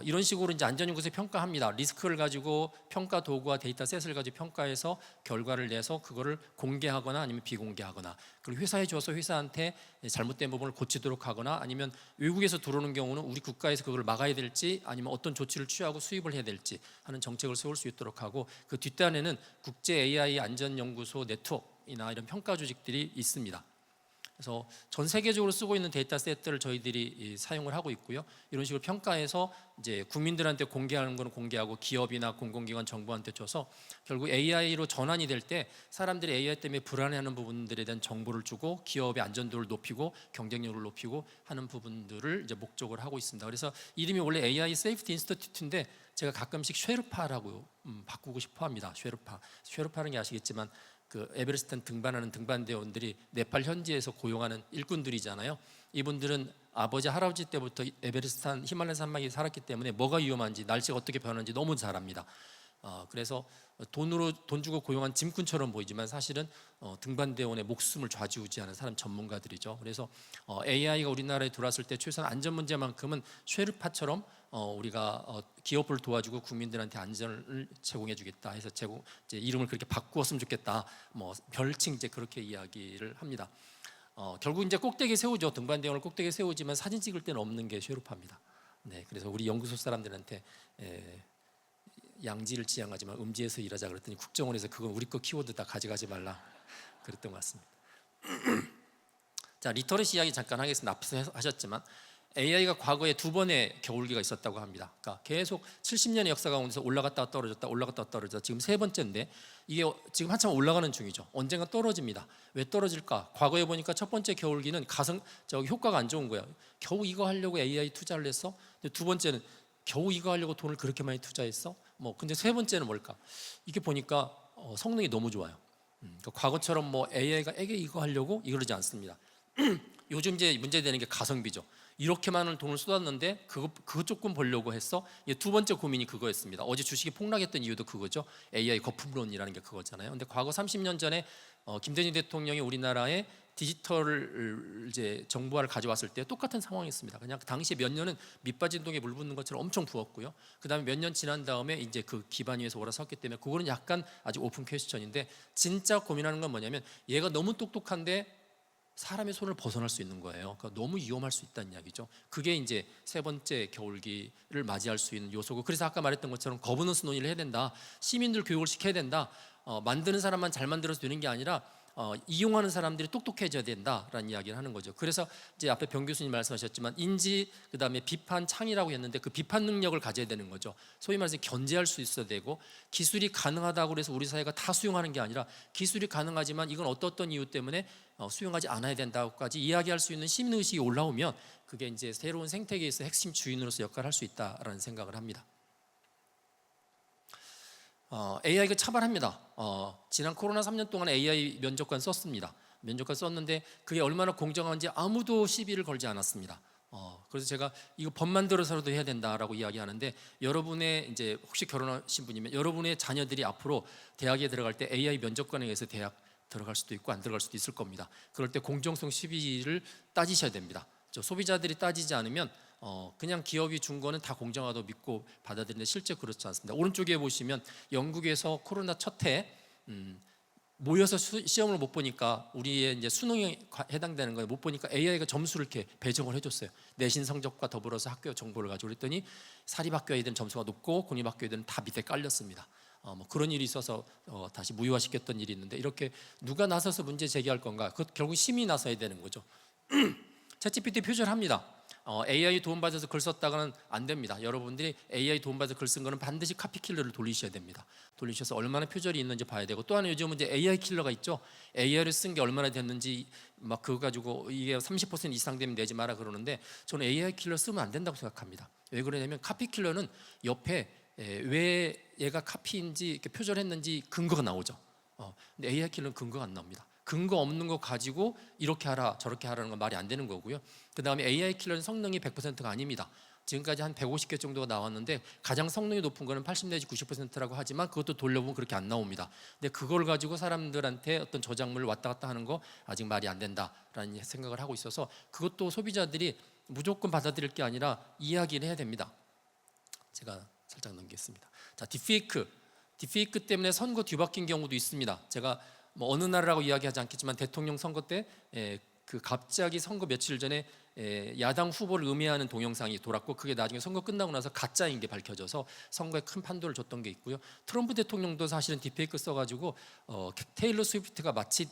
이런 식으로 이제 안전연구소에 평가합니다. 리스크를 가지고 평가 도구와 데이터셋을 가지고 평가해서 결과를 내서 그거를 공개하거나 아니면 비공개하거나, 그리고 회사에 줘서 회사한테 잘못된 부분을 고치도록 하거나, 아니면 외국에서 들어오는 경우는 우리 국가에서 그걸 막아야 될지 아니면 어떤 조치를 취하고 수입을 해야 될지 하는 정책을 세울 수 있도록 하고, 그 뒷단에는 국제 AI 안전연구소 네트워크나 이런 평가 조직들이 있습니다. 그래서 전 세계적으로 쓰고 있는 데이터셋들을 저희들이 사용을 하고 있고요. 이런 식으로 평가해서 이제 국민들한테 공개하는 거는 공개하고 기업이나 공공기관, 정부한테 줘서 결국 AI로 전환이 될 때 사람들이 AI 때문에 불안해하는 부분들에 대한 정보를 주고 기업의 안전도를 높이고 경쟁력을 높이고 하는 부분들을 이제 목적으로 하고 있습니다. 그래서 이름이 원래 AI 세이프티 인스티튜트인데 제가 가끔씩 쉐르파라고 바꾸고 싶어합니다. 쉐르파는 게 아시겠지만 그 에베레스트 등반하는 등반대원들이 네팔 현지에서 고용하는 일꾼들이잖아요. 이분들은 아버지 할아버지 때부터 에베레스트 히말라야 산맥에 살았기 때문에 뭐가 위험한지 날씨가 어떻게 변하는지 너무 잘 압니다. 그래서 돈 주고 고용한 짐꾼처럼 보이지만 사실은 등반대원의 목숨을 좌지우지하는 사람 전문가들이죠. 그래서 AI가 우리나라에 들어왔을 때 최소한 안전 문제만큼은 쉐르파처럼 우리가 기업을 도와주고 국민들한테 안전을 제공해주겠다 해서 이제 이름을 그렇게 바꾸었으면 좋겠다. 뭐 별칭 이제 그렇게 이야기를 합니다. 결국 이제 꼭대기에 세우죠. 등반대원을 꼭대기에 세우지만 사진 찍을 때는 없는 게 쉐르파입니다. 네, 그래서 우리 연구소 사람들한테 양지를 지향하지만 음지에서 일하자 그랬더니 국정원에서 그건 우리 거 키워드 다 가져가지 말라 그랬던 것 같습니다. 자, 리터러시 이야기 잠깐 하겠습니다. 앞에서 하셨지만 AI가 과거에 2번의 겨울기가 있었다고 합니다. 그러니까 계속 70년의 역사 가운데서 올라갔다 떨어졌다 지금 3번째인데 이게 지금 한참 올라가는 중이죠. 언젠가 떨어집니다. 왜 떨어질까? 과거에 보니까 첫 번째 겨울기는 효과가 안 좋은 거예요. 겨우 이거 하려고 AI 투자를 했어? 근데 두 번째는 겨우 이거 하려고 돈을 그렇게 많이 투자했어? 근데 세 번째는 뭘까? 이게 보니까 성능이 너무 좋아요. 그러니까 과거처럼 AI가 에게 이거 하려고 이러지 않습니다. 요즘 이제 문제되는 게 가성비죠. 이렇게 많은 돈을 쏟았는데 그거 조금 벌려고 했어. 두 번째 고민이 그거였습니다. 어제 주식이 폭락했던 이유도 그거죠. AI 거품론이라는 게 그거잖아요. 근데 과거 30년 전에 김대중 대통령이 우리나라에 디지털을 이제 정보화를 가져왔을 때 똑같은 상황이었습니다. 그냥 당시에 몇 년은 밑빠진 동에 물 붓는 것처럼 엄청 부었고요. 그다음에 몇 년 지난 다음에 이제 그 기반 위에서 올라섰기 때문에 그거는 약간 아직 오픈 퀘스천인데, 진짜 고민하는 건 뭐냐면 얘가 너무 똑똑한데 사람의 손을 벗어날 수 있는 거예요. 그러니까 너무 위험할 수 있다는 이야기죠. 그게 이제 세 번째 겨울기를 맞이할 수 있는 요소고, 그래서 아까 말했던 것처럼 거버넌스 논의를 해야 된다. 시민들 교육을 시켜야 된다. 만드는 사람만 잘 만들어서 되는 게 아니라 이용하는 사람들이 똑똑해져야 된다라는 이야기를 하는 거죠. 그래서 이제 앞에 병 교수님 말씀하셨지만 인지, 그다음에 비판, 창의라고 했는데 그 비판 능력을 가져야 되는 거죠. 소위 말해서 견제할 수 있어야 되고, 기술이 가능하다고 해서 우리 사회가 다 수용하는 게 아니라 기술이 가능하지만 이건 어떤 이유 때문에 수용하지 않아야 된다고까지 이야기할 수 있는 시민의식이 올라오면 그게 이제 새로운 생태계에서 핵심 주인으로서 역할을 할 수 있다라는 생각을 합니다. AI가 차별합니다. 지난 코로나 3년 동안 AI 면접관 썼습니다. 면접관 썼는데 그게 얼마나 공정한지 아무도 시비를 걸지 않았습니다. 그래서 제가 이거 법 만들어서라도 해야 된다라고 이야기하는데, 여러분의 이제 혹시 결혼하신 분이면 여러분의 자녀들이 앞으로 대학에 들어갈 때 AI 면접관에 의해서 대학 들어갈 수도 있고 안 들어갈 수도 있을 겁니다. 그럴 때 공정성 시비를 따지셔야 됩니다. 소비자들이 따지지 않으면 그냥 기업이 준 거는 다 공정하다고 믿고 받아들이는데 실제 그렇지 않습니다. 오른쪽에 보시면 영국에서 코로나 첫 해 모여서 시험을 못 보니까 우리의 이제 수능에 해당되는 거에 못 보니까 AI가 점수를 이렇게 배정을 해줬어요. 내신 성적과 더불어서 학교 정보를 가지고 그랬더니 사립학교 애들은 점수가 높고 공립학교 애들은 다 밑에 깔렸습니다. 그런 일이 있어서 다시 무효화시켰던 일이 있는데, 이렇게 누가 나서서 문제 제기할 건가? 그 결국 시민이 나서야 되는 거죠. 챗GPT 표절합니다. AI 도움받아서 글 썼다가는 안 됩니다. 여러분들이 AI 도움받아서 글 쓴 거는 반드시 카피킬러를 돌리셔야 됩니다. 돌리셔서 얼마나 표절이 있는지 봐야 되고, 또 하나 요즘은 이제 AI 킬러가 있죠. AI를 쓴 게 얼마나 됐는지 막 그거 가지고 이게 30% 이상 되면 내지 마라 그러는데, 저는 AI 킬러 쓰면 안 된다고 생각합니다. 왜 그러냐면 카피킬러는 옆에 왜 얘가 카피인지 이렇게 표절했는지 근거가 나오죠. 근데 AI 킬러는 근거가 안 나옵니다. 근거 없는 거 가지고 이렇게 하라 저렇게 하라는 건 말이 안 되는 거고요. 그 다음에 AI 킬러는 성능이 100%가 아닙니다. 지금까지 한 150개 정도가 나왔는데 가장 성능이 높은 거는 80 내지 90%라고 하지만 그것도 돌려보면 그렇게 안 나옵니다. 근데 그걸 가지고 사람들한테 어떤 저작물을 왔다 갔다 하는 거 아직 말이 안 된다라는 생각을 하고 있어서 그것도 소비자들이 무조건 받아들일 게 아니라 이야기를 해야 됩니다. 제가 살짝 넘기겠습니다. 자, 딥페이크 때문에 선거 뒤바뀐 경우도 있습니다. 제가 뭐 어느 나라라고 이야기하지 않겠지만 대통령 선거 때 그 갑자기 선거 며칠 전에 야당 후보를 음해하는 동영상이 돌았고 그게 나중에 선거 끝나고 나서 가짜인 게 밝혀져서 선거에 큰 판도를 줬던 게 있고요. 트럼프 대통령도 사실은 딥페이크 써가지고 테일러 스위프트가 마치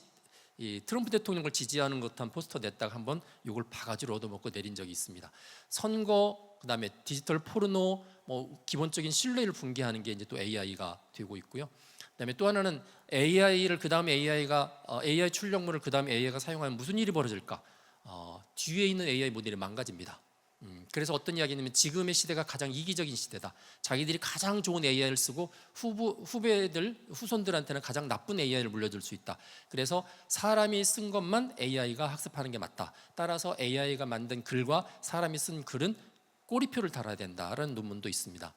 이 트럼프 대통령을 지지하는 듯한 포스터 냈다가 한번 이걸 바가지로 얻어먹고 내린 적이 있습니다. 선거 그다음에 디지털 포르노 뭐 기본적인 신뢰를 붕괴하는 게 이제 또 AI가 되고 있고요. 그다음에 또 하나는 AI를 그다음에 AI 출력물을 그다음에 AI가 사용하면 무슨 일이 벌어질까? 뒤에 있는 AI 모델이 망가집니다. 그래서 어떤 이야기냐면 지금의 시대가 가장 이기적인 시대다. 자기들이 가장 좋은 AI를 쓰고 후손들한테는 가장 나쁜 AI를 물려줄 수 있다. 그래서 사람이 쓴 것만 AI가 학습하는 게 맞다. 따라서 AI가 만든 글과 사람이 쓴 글은 꼬리표를 달아야 된다라는 논문도 있습니다.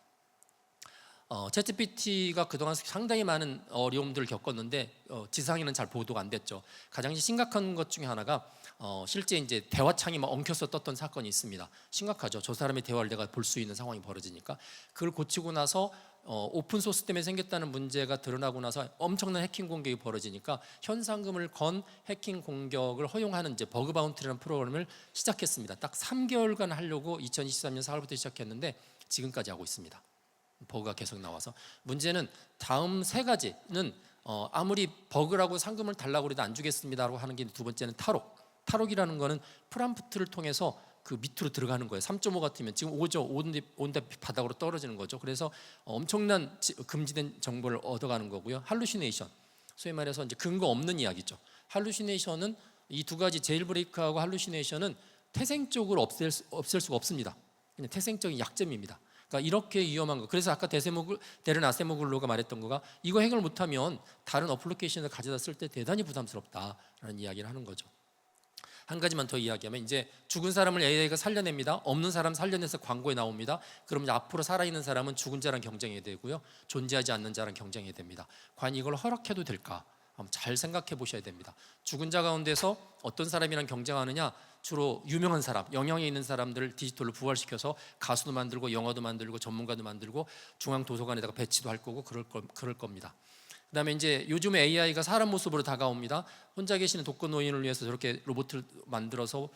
챗GPT가 그동안 상당히 많은 어려움들을 겪었는데 지상에는 잘 보도가 안 됐죠. 가장 심각한 것 중에 하나가 실제 이제 대화창이 막 엉켜서 떴던 사건이 있습니다. 심각하죠. 저 사람의 대화를 내가 볼 수 있는 상황이 벌어지니까 그걸 고치고 나서 오픈 소스 때문에 생겼다는 문제가 드러나고 나서 엄청난 해킹 공격이 벌어지니까 현상금을 건 해킹 공격을 허용하는 이제 버그 바운티라는 프로그램을 시작했습니다. 딱 3개월간 하려고 2023년 4월부터 시작했는데 지금까지 하고 있습니다. 버그가 계속 나와서 문제는 다음 세 가지는 아무리 버그라고 상금을 달라고 해도 안 주겠습니다라고 하는 게 두 번째는 탈옥이라는 거는 프롬프트를 통해서 그 밑으로 들어가는 거예요. 3.5 같으면 지금 5죠. 5인데 바닥으로 떨어지는 거죠. 그래서 엄청난 금지된 정보를 얻어가는 거고요. 할루시네이션, 소위 말해서 이제 근거 없는 이야기죠. 할루시네이션은 이 두 가지 제일 브레이크하고 할루시네이션은 태생적으로 없앨 수가 없습니다. 그냥 태생적인 약점입니다. 그러니까 이렇게 위험한 거. 그래서 아까 데른 아세모글로가 말했던 거가 이거 해결 못하면 다른 어플리케이션을 가져다 쓸 때 대단히 부담스럽다라는 이야기를 하는 거죠. 한 가지만 더 이야기하면 이제 죽은 사람을 AI가 살려냅니다. 없는 사람 살려내서 광고에 나옵니다. 그럼 이제 앞으로 살아있는 사람은 죽은 자랑 경쟁해야 되고요. 존재하지 않는 자랑 경쟁해야 됩니다. 과연 이걸 허락해도 될까? 한번 잘 생각해 보셔야 됩니다. 죽은 자 가운데서 어떤 사람이랑 경쟁하느냐? 주로 유명한 사람, 영향이 있는 사람들을 디지털로 부활시켜서 가수도 만들고 영화도 만들고 전문가도 만들고 중앙 도서관에다가 배치도 할 거고 그럴 겁니다. 그다음에 이제 요즘 AI가 사람 모습으로 다가옵니다. 혼자 계시는 독거노인을 위해서 저렇게 로봇을 만들어서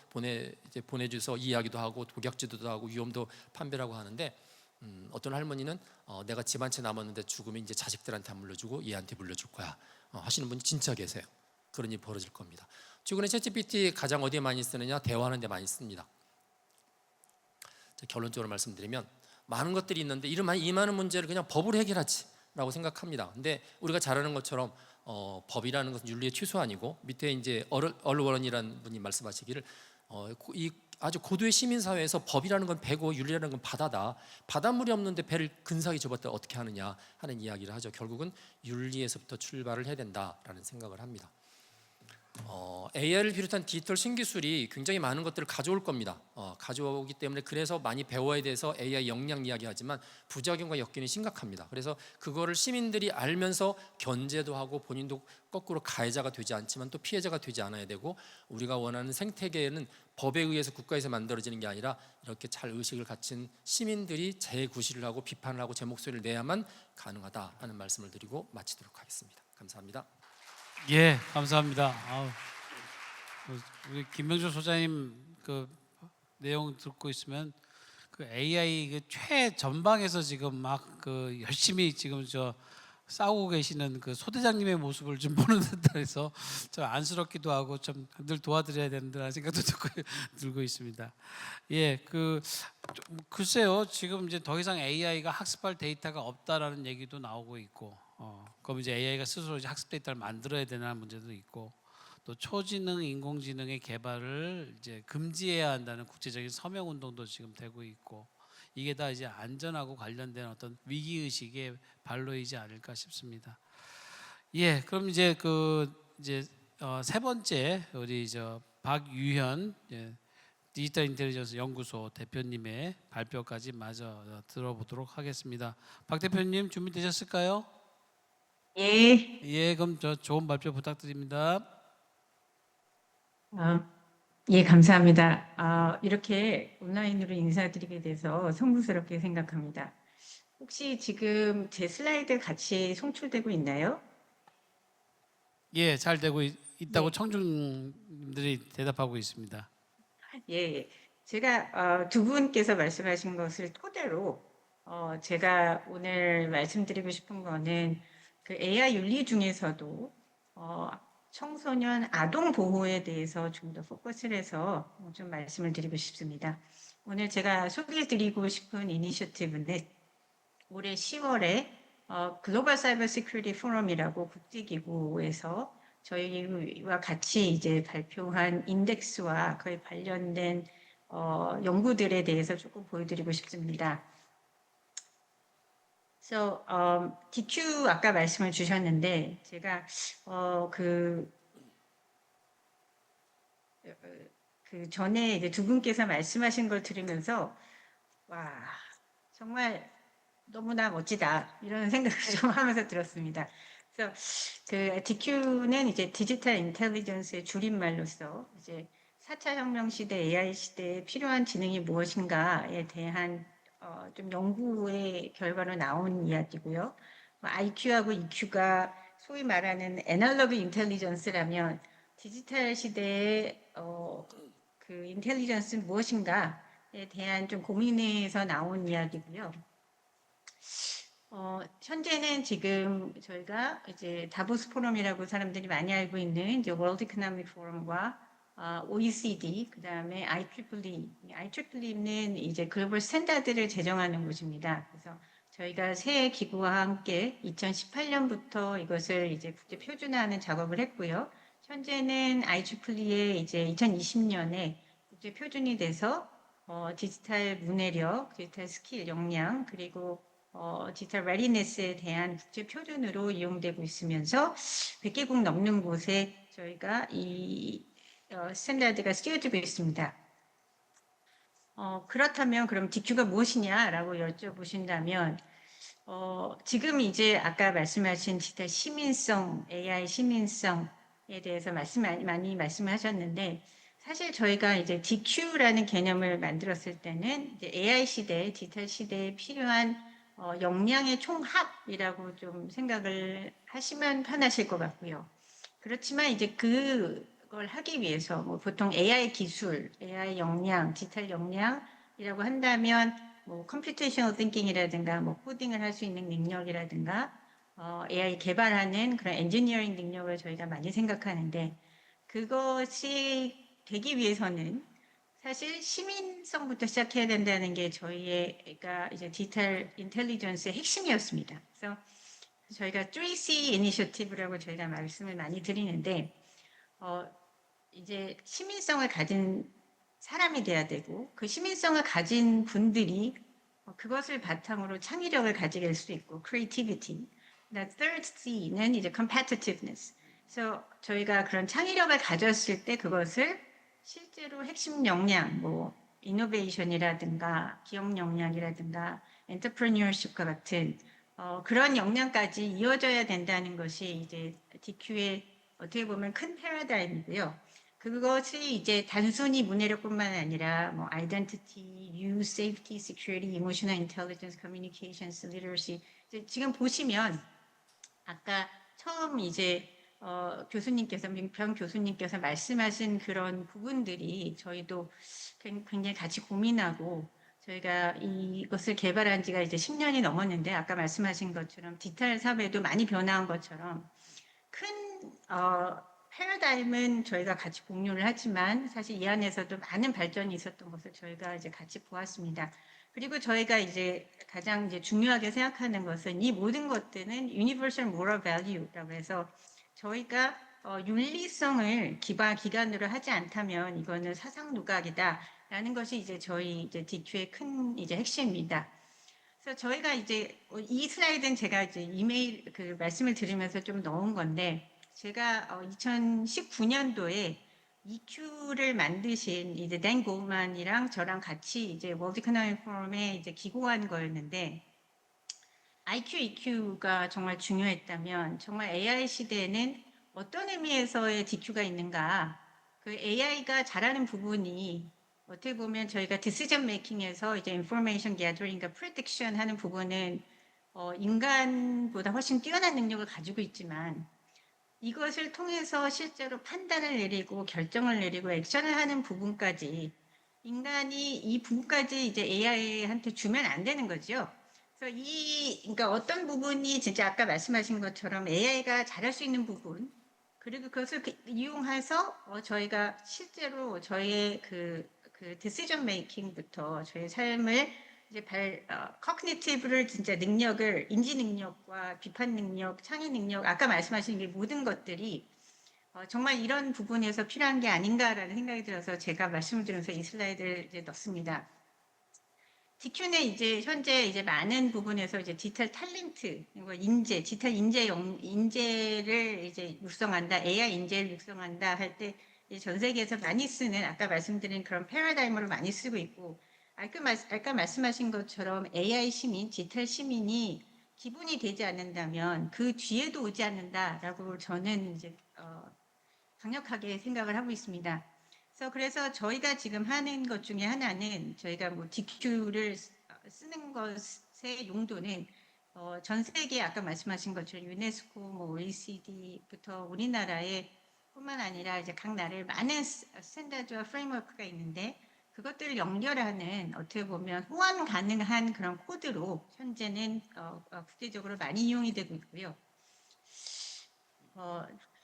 보내줘서 이야기도 하고 독약지도도 하고 위험도 판별하고 하는데 어떤 할머니는 내가 집 한 채 남았는데 죽으면 이제 자식들한테 안 물려주고 얘한테 물려줄 거야 하시는 분이 진짜 계세요. 그런 일이 벌어질 겁니다. 최근에 챗GPT 가장 어디에 많이 쓰느냐? 대화하는 데 많이 씁니다. 결론적으로 말씀드리면 많은 것들이 있는데 이 많은 문제를 그냥 법으로 해결하지 라고 생각합니다. 근데 우리가 잘 아는 것처럼 법이라는 것은 윤리의 최소 아니고 밑에 이제 얼원이라는 분이 말씀하시기를 이 아주 고도의 시민사회에서 법이라는 건 배고 윤리라는 건 바다다. 바닷물이 없는데 배를 근사하게 접었다 어떻게 하느냐 하는 이야기를 하죠. 결국은 윤리에서부터 출발을 해야 된다라는 생각을 합니다. AI를 비롯한 디지털 신기술이 굉장히 많은 것들을 가져올 겁니다. 가져오기 때문에 그래서 많이 배워야 돼서 AI 역량 이야기하지만 부작용과 엮이는 심각합니다. 그래서 그거를 시민들이 알면서 견제도 하고 본인도 거꾸로 가해자가 되지 않지만 또 피해자가 되지 않아야 되고 우리가 원하는 생태계는 법에 의해서 국가에서 만들어지는 게 아니라 이렇게 잘 의식을 갖춘 시민들이 재구실을 하고 비판을 하고 제 목소리를 내야만 가능하다 하는 말씀을 드리고 마치도록 하겠습니다. 감사합니다. 예, 감사합니다. 우리 김명주 소장님 그 내용 듣고 있으면 그 AI 그 최전방에서 지금 막 그 열심히 지금 싸우고 계시는 그 소대장님의 모습을 좀 보는 듯해서 좀 안쓰럽기도 하고 좀 늘 도와드려야 된다는 생각도 들고 있습니다. 예, 글쎄요, 지금 이제 더 이상 AI가 학습할 데이터가 없다라는 얘기도 나오고 있고, 그럼 이제 AI가 스스로 이제 학습 데이터를 만들어야 되는 문제도 있고, 또 초지능 인공지능의 개발을 이제 금지해야 한다는 국제적인 서명 운동도 지금 되고 있고, 이게 다 이제 안전하고 관련된 어떤 위기 의식의 발로이지 않을까 싶습니다. 예, 그럼 이제 세 번째 우리 박유현 디지털 인텔리전스 연구소 대표님의 발표까지 마저 들어보도록 하겠습니다. 박 대표님 준비되셨을까요? 예, 예, 그럼 좋은 발표 부탁드립니다. 예, 감사합니다. 이렇게 온라인으로 인사드리게 돼서 송구스럽게 생각합니다. 혹시 지금 제 슬라이드 같이 송출되고 있나요? 예, 잘 되고 있다고 네. 청중들이 대답하고 있습니다. 예, 제가 두 분께서 말씀하신 것을 토대로 제가 오늘 말씀드리고 싶은 거는 그 AI 윤리 중에서도 청소년 아동 보호에 대해서 좀 더 포커스를 해서 좀 말씀을 드리고 싶습니다. 오늘 제가 소개해드리고 싶은 이니셔티브는 올해 10월에 글로벌 사이버 시큐리티 포럼이라고 국제기구에서 저희와 같이 이제 발표한 인덱스와 거의 관련된 연구들에 대해서 조금 보여드리고 싶습니다. So, DQ 아까 말씀을 주셨는데 제가 그 전에 이제 두 분께서 말씀하신 걸 들으면서 와 정말 너무나 멋지다 이런 생각을 좀 하면서 들었습니다. 그래서 그 DQ는 이제 디지털 인텔리전스의 줄임말로서 이제 4차 혁명 시대 AI 시대에 필요한 지능이 무엇인가에 대한 좀 연구의 결과로 나온 이야기고요. IQ하고 EQ가 소위 말하는 애널로그 인텔리전스라면 디지털 시대의 그 인텔리전스는 무엇인가에 대한 좀 고민에서 나온 이야기고요. 현재는 지금 저희가 이제 다보스 포럼이라고 사람들이 많이 알고 있는 이제 월드 이코노믹 포럼과 OECD, 그 다음에 IEE는 이제 글로벌 스탠다드를 제정하는 곳입니다. 그래서 저희가 새 기구와 함께 2018년부터 이것을 이제 국제 표준화하는 작업을 했고요. 현재는 IEEE의 이제 2020년에 국제 표준이 돼서 디지털 문해력, 디지털 스킬 역량, 그리고 디지털 레디니스에 대한 국제 표준으로 이용되고 있으면서 100개국 넘는 곳에 저희가 이 스탠다드가 쓰여지고 있습니다. 그렇다면 그럼 DQ가 무엇이냐라고 여쭤보신다면 지금 이제 아까 말씀하신 디지털 시민성, AI 시민성에 대해서 많이 말씀하셨는데 사실 저희가 이제 DQ라는 개념을 만들었을 때는 이제 AI 시대, 디지털 시대에 필요한 역량의 총합이라고 좀 생각을 하시면 편하실 것 같고요. 그렇지만 이제 그걸 하기 위해서 뭐 보통 AI 기술, AI 역량, 디지털 역량이라고 한다면 뭐 컴퓨테이셔널 띵킹이라든가 뭐 코딩을 할 수 있는 능력이라든가 AI 개발하는 그런 엔지니어링 능력을 저희가 많이 생각하는데 그것이 되기 위해서는 사실 시민성부터 시작해야 된다는 게 저희가 이제 디지털 인텔리전스의 핵심이었습니다. 그래서 저희가 3C 이니셔티브라고 저희가 말씀을 많이 드리는데 이제 시민성을 가진 사람이 돼야 되고 그 시민성을 가진 분들이 그것을 바탕으로 창의력을 가지게 될 수도 있고 creativity. third C는 이제 competitiveness. 그래서 저희가 그런 창의력을 가졌을 때 그것을 실제로 핵심 역량, 뭐 이노베이션이라든가 기업 역량이라든가 엔터프레뉴어십과 같은 그런 역량까지 이어져야 된다는 것이 이제 DQ의 어떻게 보면 큰 패러다임이고요. 그것이 이제 단순히 문해력뿐만 아니라 뭐 identity, use, safety, security, emotional intelligence, communications, literacy. 지금 보시면 아까 처음 이제 교수님께서 민평 교수님께서 말씀하신 그런 부분들이 저희도 굉장히 같이 고민하고 저희가 이것을 개발한 지가 이제 10년이 넘었는데 아까 말씀하신 것처럼 디지털 사회도 많이 변화한 것처럼 큰 패러다임은 저희가 같이 공유를 하지만 사실 이 안에서도 많은 발전이 있었던 것을 저희가 이제 같이 보았습니다. 그리고 저희가 이제 가장 이제 중요하게 생각하는 것은 이 모든 것들은 Universal Moral Value라고 해서 저희가 윤리성을 기반으로 하지 않다면 이거는 사상 누각이다 라는 것이 이제 저희 이제 DQ의 큰 이제 핵심입니다. 그래서 저희가 이제 이 슬라이드는 제가 이제 이메일 그 말씀을 들으면서 좀 넣은 건데, 제가 2019년도에 EQ를 만드신 이제 댄 골만이랑 저랑 같이 이제 월드 이코노믹 포럼에 이제 기고한 거였는데, IQ, EQ가 정말 중요했다면 정말 AI 시대에는 어떤 의미에서의 DQ가 있는가? 그 AI가 잘하는 부분이 어떻게 보면 저희가 decision making에서 이제 information gathering과 prediction 하는 부분은 인간보다 훨씬 뛰어난 능력을 가지고 있지만, 이것을 통해서 실제로 판단을 내리고 결정을 내리고 액션을 하는 부분까지 인간이 이 부분까지 이제 AI한테 주면 안 되는 거죠. 그래서 그러니까 어떤 부분이 진짜 아까 말씀하신 것처럼 AI가 잘할 수 있는 부분, 그리고 그것을 이용해서 저희가 실제로 저희의 그 decision making부터 저희 삶을 이제 cognitive를 진짜 능력을 인지 능력과 비판 능력, 창의 능력, 아까 말씀하신 게 모든 것들이 정말 이런 부분에서 필요한 게 아닌가라는 생각이 들어서 제가 말씀을 드려서 이 슬라이드를 이제 넣습니다. DQ는 이제 현재 이제 많은 부분에서 이제 디지털 탤런트, 인재, 디지털 인재를 이제 육성한다, AI 인재를 육성한다 할 때 전 세계에서 많이 쓰는 아까 말씀드린 그런 패러다임으로 많이 쓰고 있고, 아까 말씀하신 것처럼 AI 시민, 디지털 시민이 기본이 되지 않는다면 그 뒤에도 오지 않는다라고 저는 이제 강력하게 생각을 하고 있습니다. 그래서 저희가 지금 하는 것 중에 하나는 저희가 뭐 DQ를 쓰는 것의 용도는 전 세계 아까 말씀하신 것처럼 유네스코, 뭐 OECD부터 우리나라에 뿐만 아니라 이제 각 나라의 많은 스탠다드와 프레임워크가 있는데, 그것들을 연결하는 어떻게 보면 호환 가능한 그런 코드로 현재는 국제적으로 많이 이용이 되고 있고요.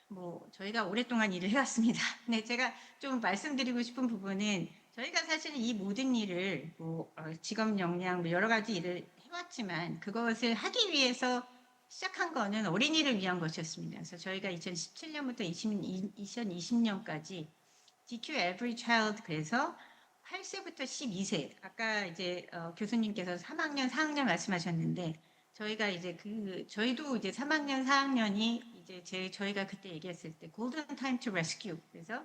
뭐 저희가 오랫동안 일을 해왔습니다. 네, 제가 좀 말씀드리고 싶은 부분은 저희가 사실 이 모든 일을 뭐 직업 역량 뭐 여러 가지 일을 해왔지만 그것을 하기 위해서 시작한 거는 어린이를 위한 것이었습니다. 그래서 저희가 2017년부터 2020년까지 DQ Every Child, 그래서 8세부터 12세, 아까 이제 교수님께서 3학년, 4학년 말씀하셨는데, 저희가 이제 저희도 이제 3학년, 4학년이 이제 저희가 그때 얘기했을 때 골든 타임 투 레스큐, 그래서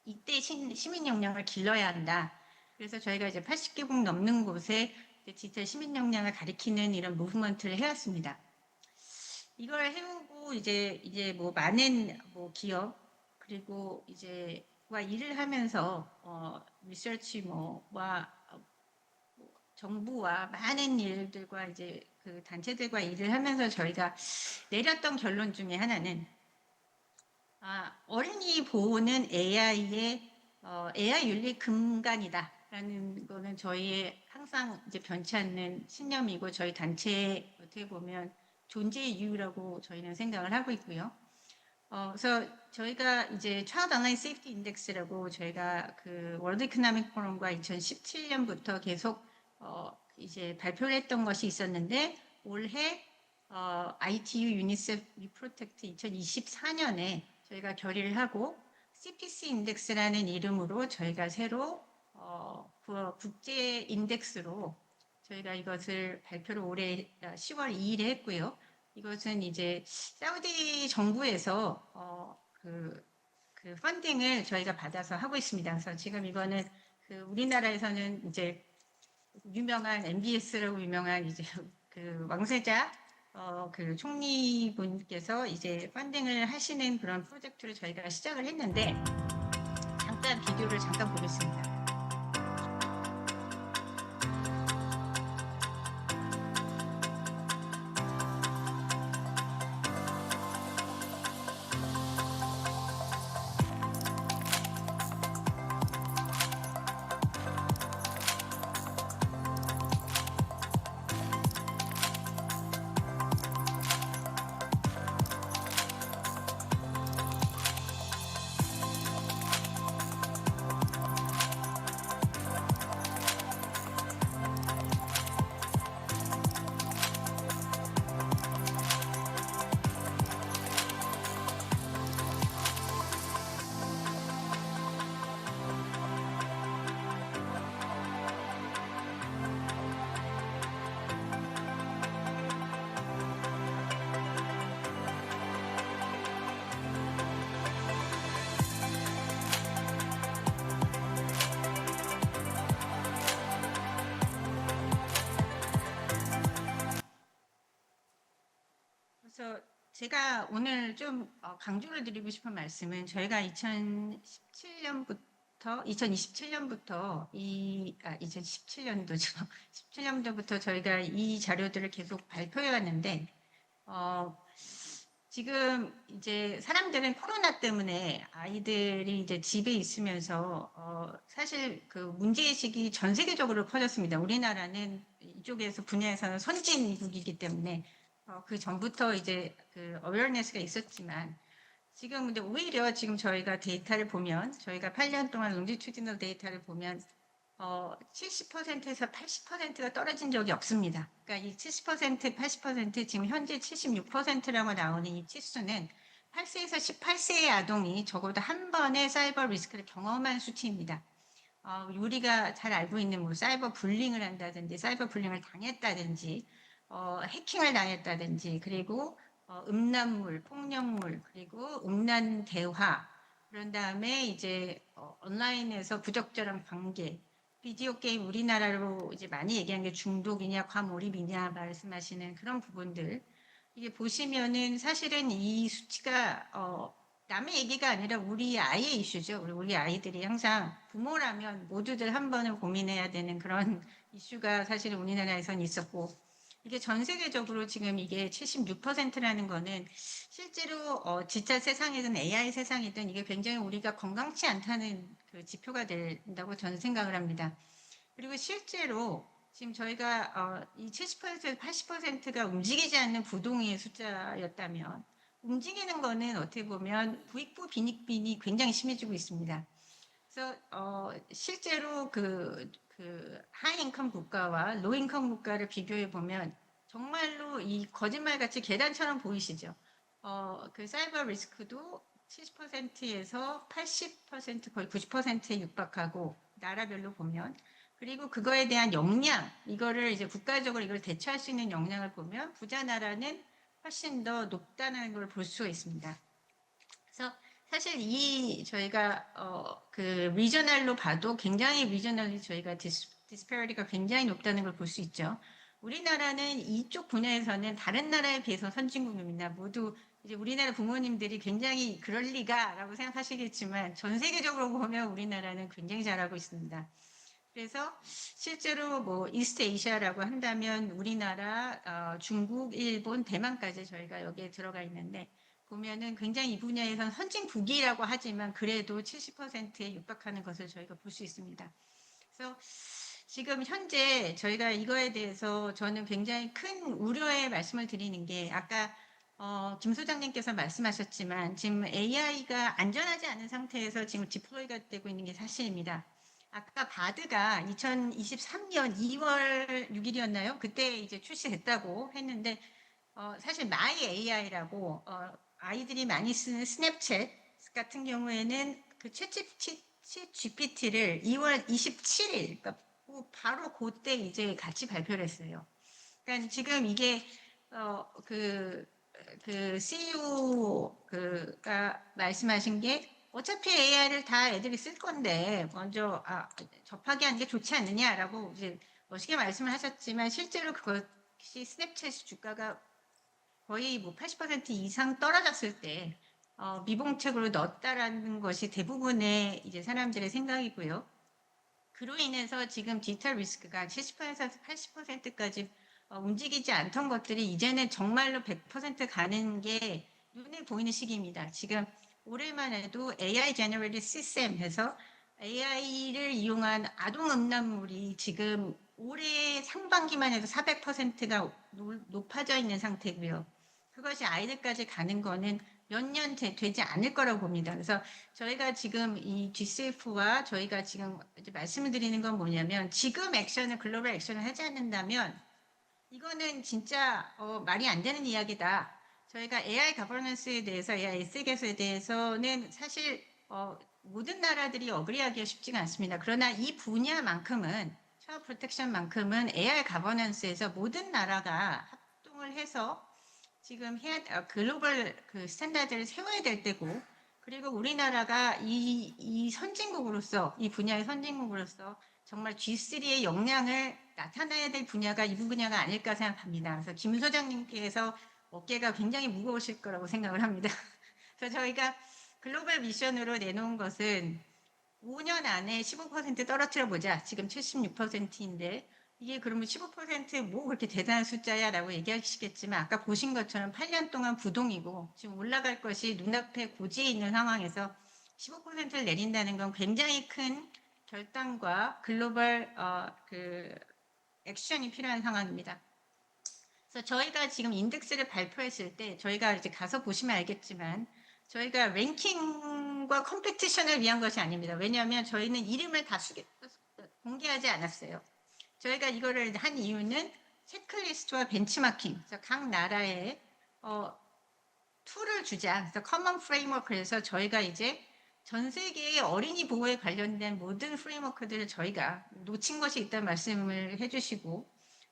이때 시민 역량을 길러야 한다. 그래서 저희가 이제 80개국 넘는 곳에 디지털 시민 역량을 가리키는 이런 무브먼트를 해왔습니다. 이걸 해오고 이제 뭐 많은 뭐 기업 그리고 이제 와 일을 하면서 리서치 뭐와 정부와 많은 일들과 이제 그 단체들과 일을 하면서 저희가 내렸던 결론 중에 하나는 어린이 보호는 AI의 AI 윤리 근간이다라는 거는 저희의 항상 이제 변치 않는 신념이고 저희 단체의 어떻게 보면 존재의 이유라고 저희는 생각을 하고 있고요. 그래서 저희가 이제 Child Online Safety Index라고 저희가 그 월드 이코노믹 포럼과 2017년부터 계속 이제 발표를 했던 것이 있었는데, 올해 ITU 유니세프 위프로텍트 2024년에 저희가 결의를 하고 CPC 인덱스라는 이름으로 저희가 새로 국제 인덱스로 저희가 이것을 발표를 올해 10월 2일에 했고요. 이것은 이제 사우디 정부에서 그 펀딩을 저희가 받아서 하고 있습니다. 그래서 지금 이거는 그 우리나라에서는 이제 유명한 MBS라고 유명한 이제 그 왕세자 그 총리분께서 이제 펀딩을 하시는 그런 프로젝트를 저희가 시작을 했는데, 잠깐 비디오를 잠깐 보겠습니다. 제가 오늘 좀 강조를 드리고 싶은 말씀은 저희가 2027년부터 2017년도죠. 17년도부터 저희가 이 자료들을 계속 발표해 왔는데 지금 이제 사람들은 코로나 때문에 아이들이 이제 집에 있으면서 사실 그 문제의식이 전 세계적으로 커졌습니다. 우리나라는 이쪽에서 분야에서는 선진국이기 때문에 그 전부터 이제 그 어웨어니스가 있었지만 지금 근데 오히려 지금 저희가 데이터를 보면 저희가 8년 동안 롱지튜디널 데이터를 보면 70%에서 80%가 떨어진 적이 없습니다. 그러니까 이 70%, 80% 지금 현재 76%라고 나오는 이 치수는 8세에서 18세의 아동이 적어도 한 번의 사이버 리스크를 경험한 수치입니다. 우리가 잘 알고 있는 뭐 사이버 불링을 한다든지 사이버 불링을 당했다든지 해킹을 당했다든지 그리고 음란물, 폭력물 그리고 음란 대화 그런 다음에 이제 온라인에서 부적절한 관계 비디오 게임 우리나라로 이제 많이 얘기하는 게 중독이냐 과몰입이냐 말씀하시는 그런 부분들 이게 보시면은 사실은 이 수치가 남의 얘기가 아니라 우리 아이의 이슈죠. 우리 아이들이 항상 부모라면 모두들 한 번은 고민해야 되는 그런 이슈가 사실은 우리나라에선 있었고 이게 전 세계적으로 지금 이게 76%라는 거는 실제로 디지털 세상이든 AI 세상이든 이게 굉장히 우리가 건강치 않다는 그 지표가 된다고 저는 생각을 합니다. 그리고 실제로 지금 저희가 이 70%에서 80%가 움직이지 않는 부동의 숫자였다면 움직이는 거는 어떻게 보면 부익부 빈익빈이 굉장히 심해지고 있습니다. 그래서 실제로 그 하이인컴 국가와 로인컴 국가를 비교해 보면 정말로 이 거짓말같이 계단처럼 보이시죠. 그 사이버 리스크도 70%에서 80% 거의 90%에 육박하고 나라별로 보면 그리고 그거에 대한 역량 이거를 이제 국가적으로 이걸 대처할 수 있는 역량을 보면 부자 나라는 훨씬 더 높다는 걸 볼 수가 있습니다. 그래서 사실 이 저희가 그 리저널로 봐도 굉장히 리저널리 저희가 디스패리티가 굉장히 높다는 걸 볼 수 있죠. 우리나라는 이쪽 분야에서는 다른 나라에 비해서 선진국입니다. 모두 이제 우리나라 부모님들이 굉장히 그럴 리가라고 생각하시겠지만 전 세계적으로 보면 우리나라는 굉장히 잘하고 있습니다. 그래서 실제로 뭐 이스트 에이시아라고 한다면 우리나라, 중국, 일본, 대만까지 저희가 여기에 들어가 있는데 보면은 굉장히 이 분야에서는 선진국이라고 하지만 그래도 70%에 육박하는 것을 저희가 볼 수 있습니다. 그래서 지금 현재 저희가 이거에 대해서 저는 굉장히 큰 우려의 말씀을 드리는 게 아까 김 소장님께서 말씀하셨지만 지금 AI가 안전하지 않은 상태에서 지금 디플로이가 되고 있는 게 사실입니다. 아까 바드가 2023년 2월 6일이었나요? 그때 이제 출시됐다고 했는데 사실 마이 AI라고 아이들이 많이 쓰는 스냅챗 같은 경우에는 그 GPT를 2월 27일 그러니까 바로 그때 이제 같이 발표를 했어요. 그러니까 지금 이게 그 CEO가 말씀하신 게 어차피 AI를 다 애들이 쓸 건데 먼저 접하게 하는 게 좋지 않느냐라고 이제 멋있게 말씀을 하셨지만 실제로 그것이 스냅챗 주가가 거의 뭐 80% 이상 떨어졌을 때 미봉책으로 넣었다라는 것이 대부분의 이제 사람들의 생각이고요. 그로 인해서 지금 디지털 리스크가 70%에서 80%까지 움직이지 않던 것들이 이제는 정말로 100% 가는 게 눈에 보이는 시기입니다. 지금 올해만 해도 AI Generated System 해서 AI를 이용한 아동 음란물이 지금 올해 상반기만 해도 400%가 높아져 있는 상태고요. 그것이 아이들까지 가는 거는 몇 년 되지 않을 거라고 봅니다. 그래서 저희가 지금 이 GCF와 저희가 지금 이제 말씀을 드리는 건 뭐냐면 지금 액션을 글로벌 액션을 하지 않는다면 이거는 진짜 말이 안 되는 이야기다. 저희가 AI 가버넌스에 대해서 AI 에스 개수에 대해서는 사실 모든 나라들이 어그리하기가 쉽지가 않습니다. 그러나 이 분야만큼은 차일드 프로텍션만큼은 AI 가버넌스에서 모든 나라가 합동을 해서 지금 글로벌 그 스탠다드를 세워야 될 때고 그리고 우리나라가 이 선진국으로서 이 분야의 선진국으로서 정말 G3의 역량을 나타내야 될 분야가 이 분야가 아닐까 생각합니다. 그래서 김 소장님께서 어깨가 굉장히 무거우실 거라고 생각을 합니다. 그래서 저희가 글로벌 미션으로 내놓은 것은 5년 안에 15% 떨어뜨려 보자. 지금 76%인데 이게 그러면 15%뭐 그렇게 대단한 숫자야라고 얘기하시겠지만 아까 보신 것처럼 8년 동안 부동이고 지금 올라갈 것이 눈앞에 고지에 있는 상황에서 15%를 내린다는 건 굉장히 큰 결단과 글로벌 액션이 필요한 상황입니다. 그래서 저희가 지금 인덱스를 발표했을 때 저희가 이제 가서 보시면 알겠지만 저희가 랭킹과 컴피티션을 위한 것이 아닙니다. 왜냐하면 저희는 이름을 다 공개하지 않았어요. 저희가 이거를 한 이유는 체크리스트와 벤치마킹, 그래서 각 나라에 툴을 주자. 그래서 커먼 프레임워크에서 저희가 이제 전 세계의 어린이 보호에 관련된 모든 프레임워크들을 저희가 놓친 것이 있다는 말씀을 해주시고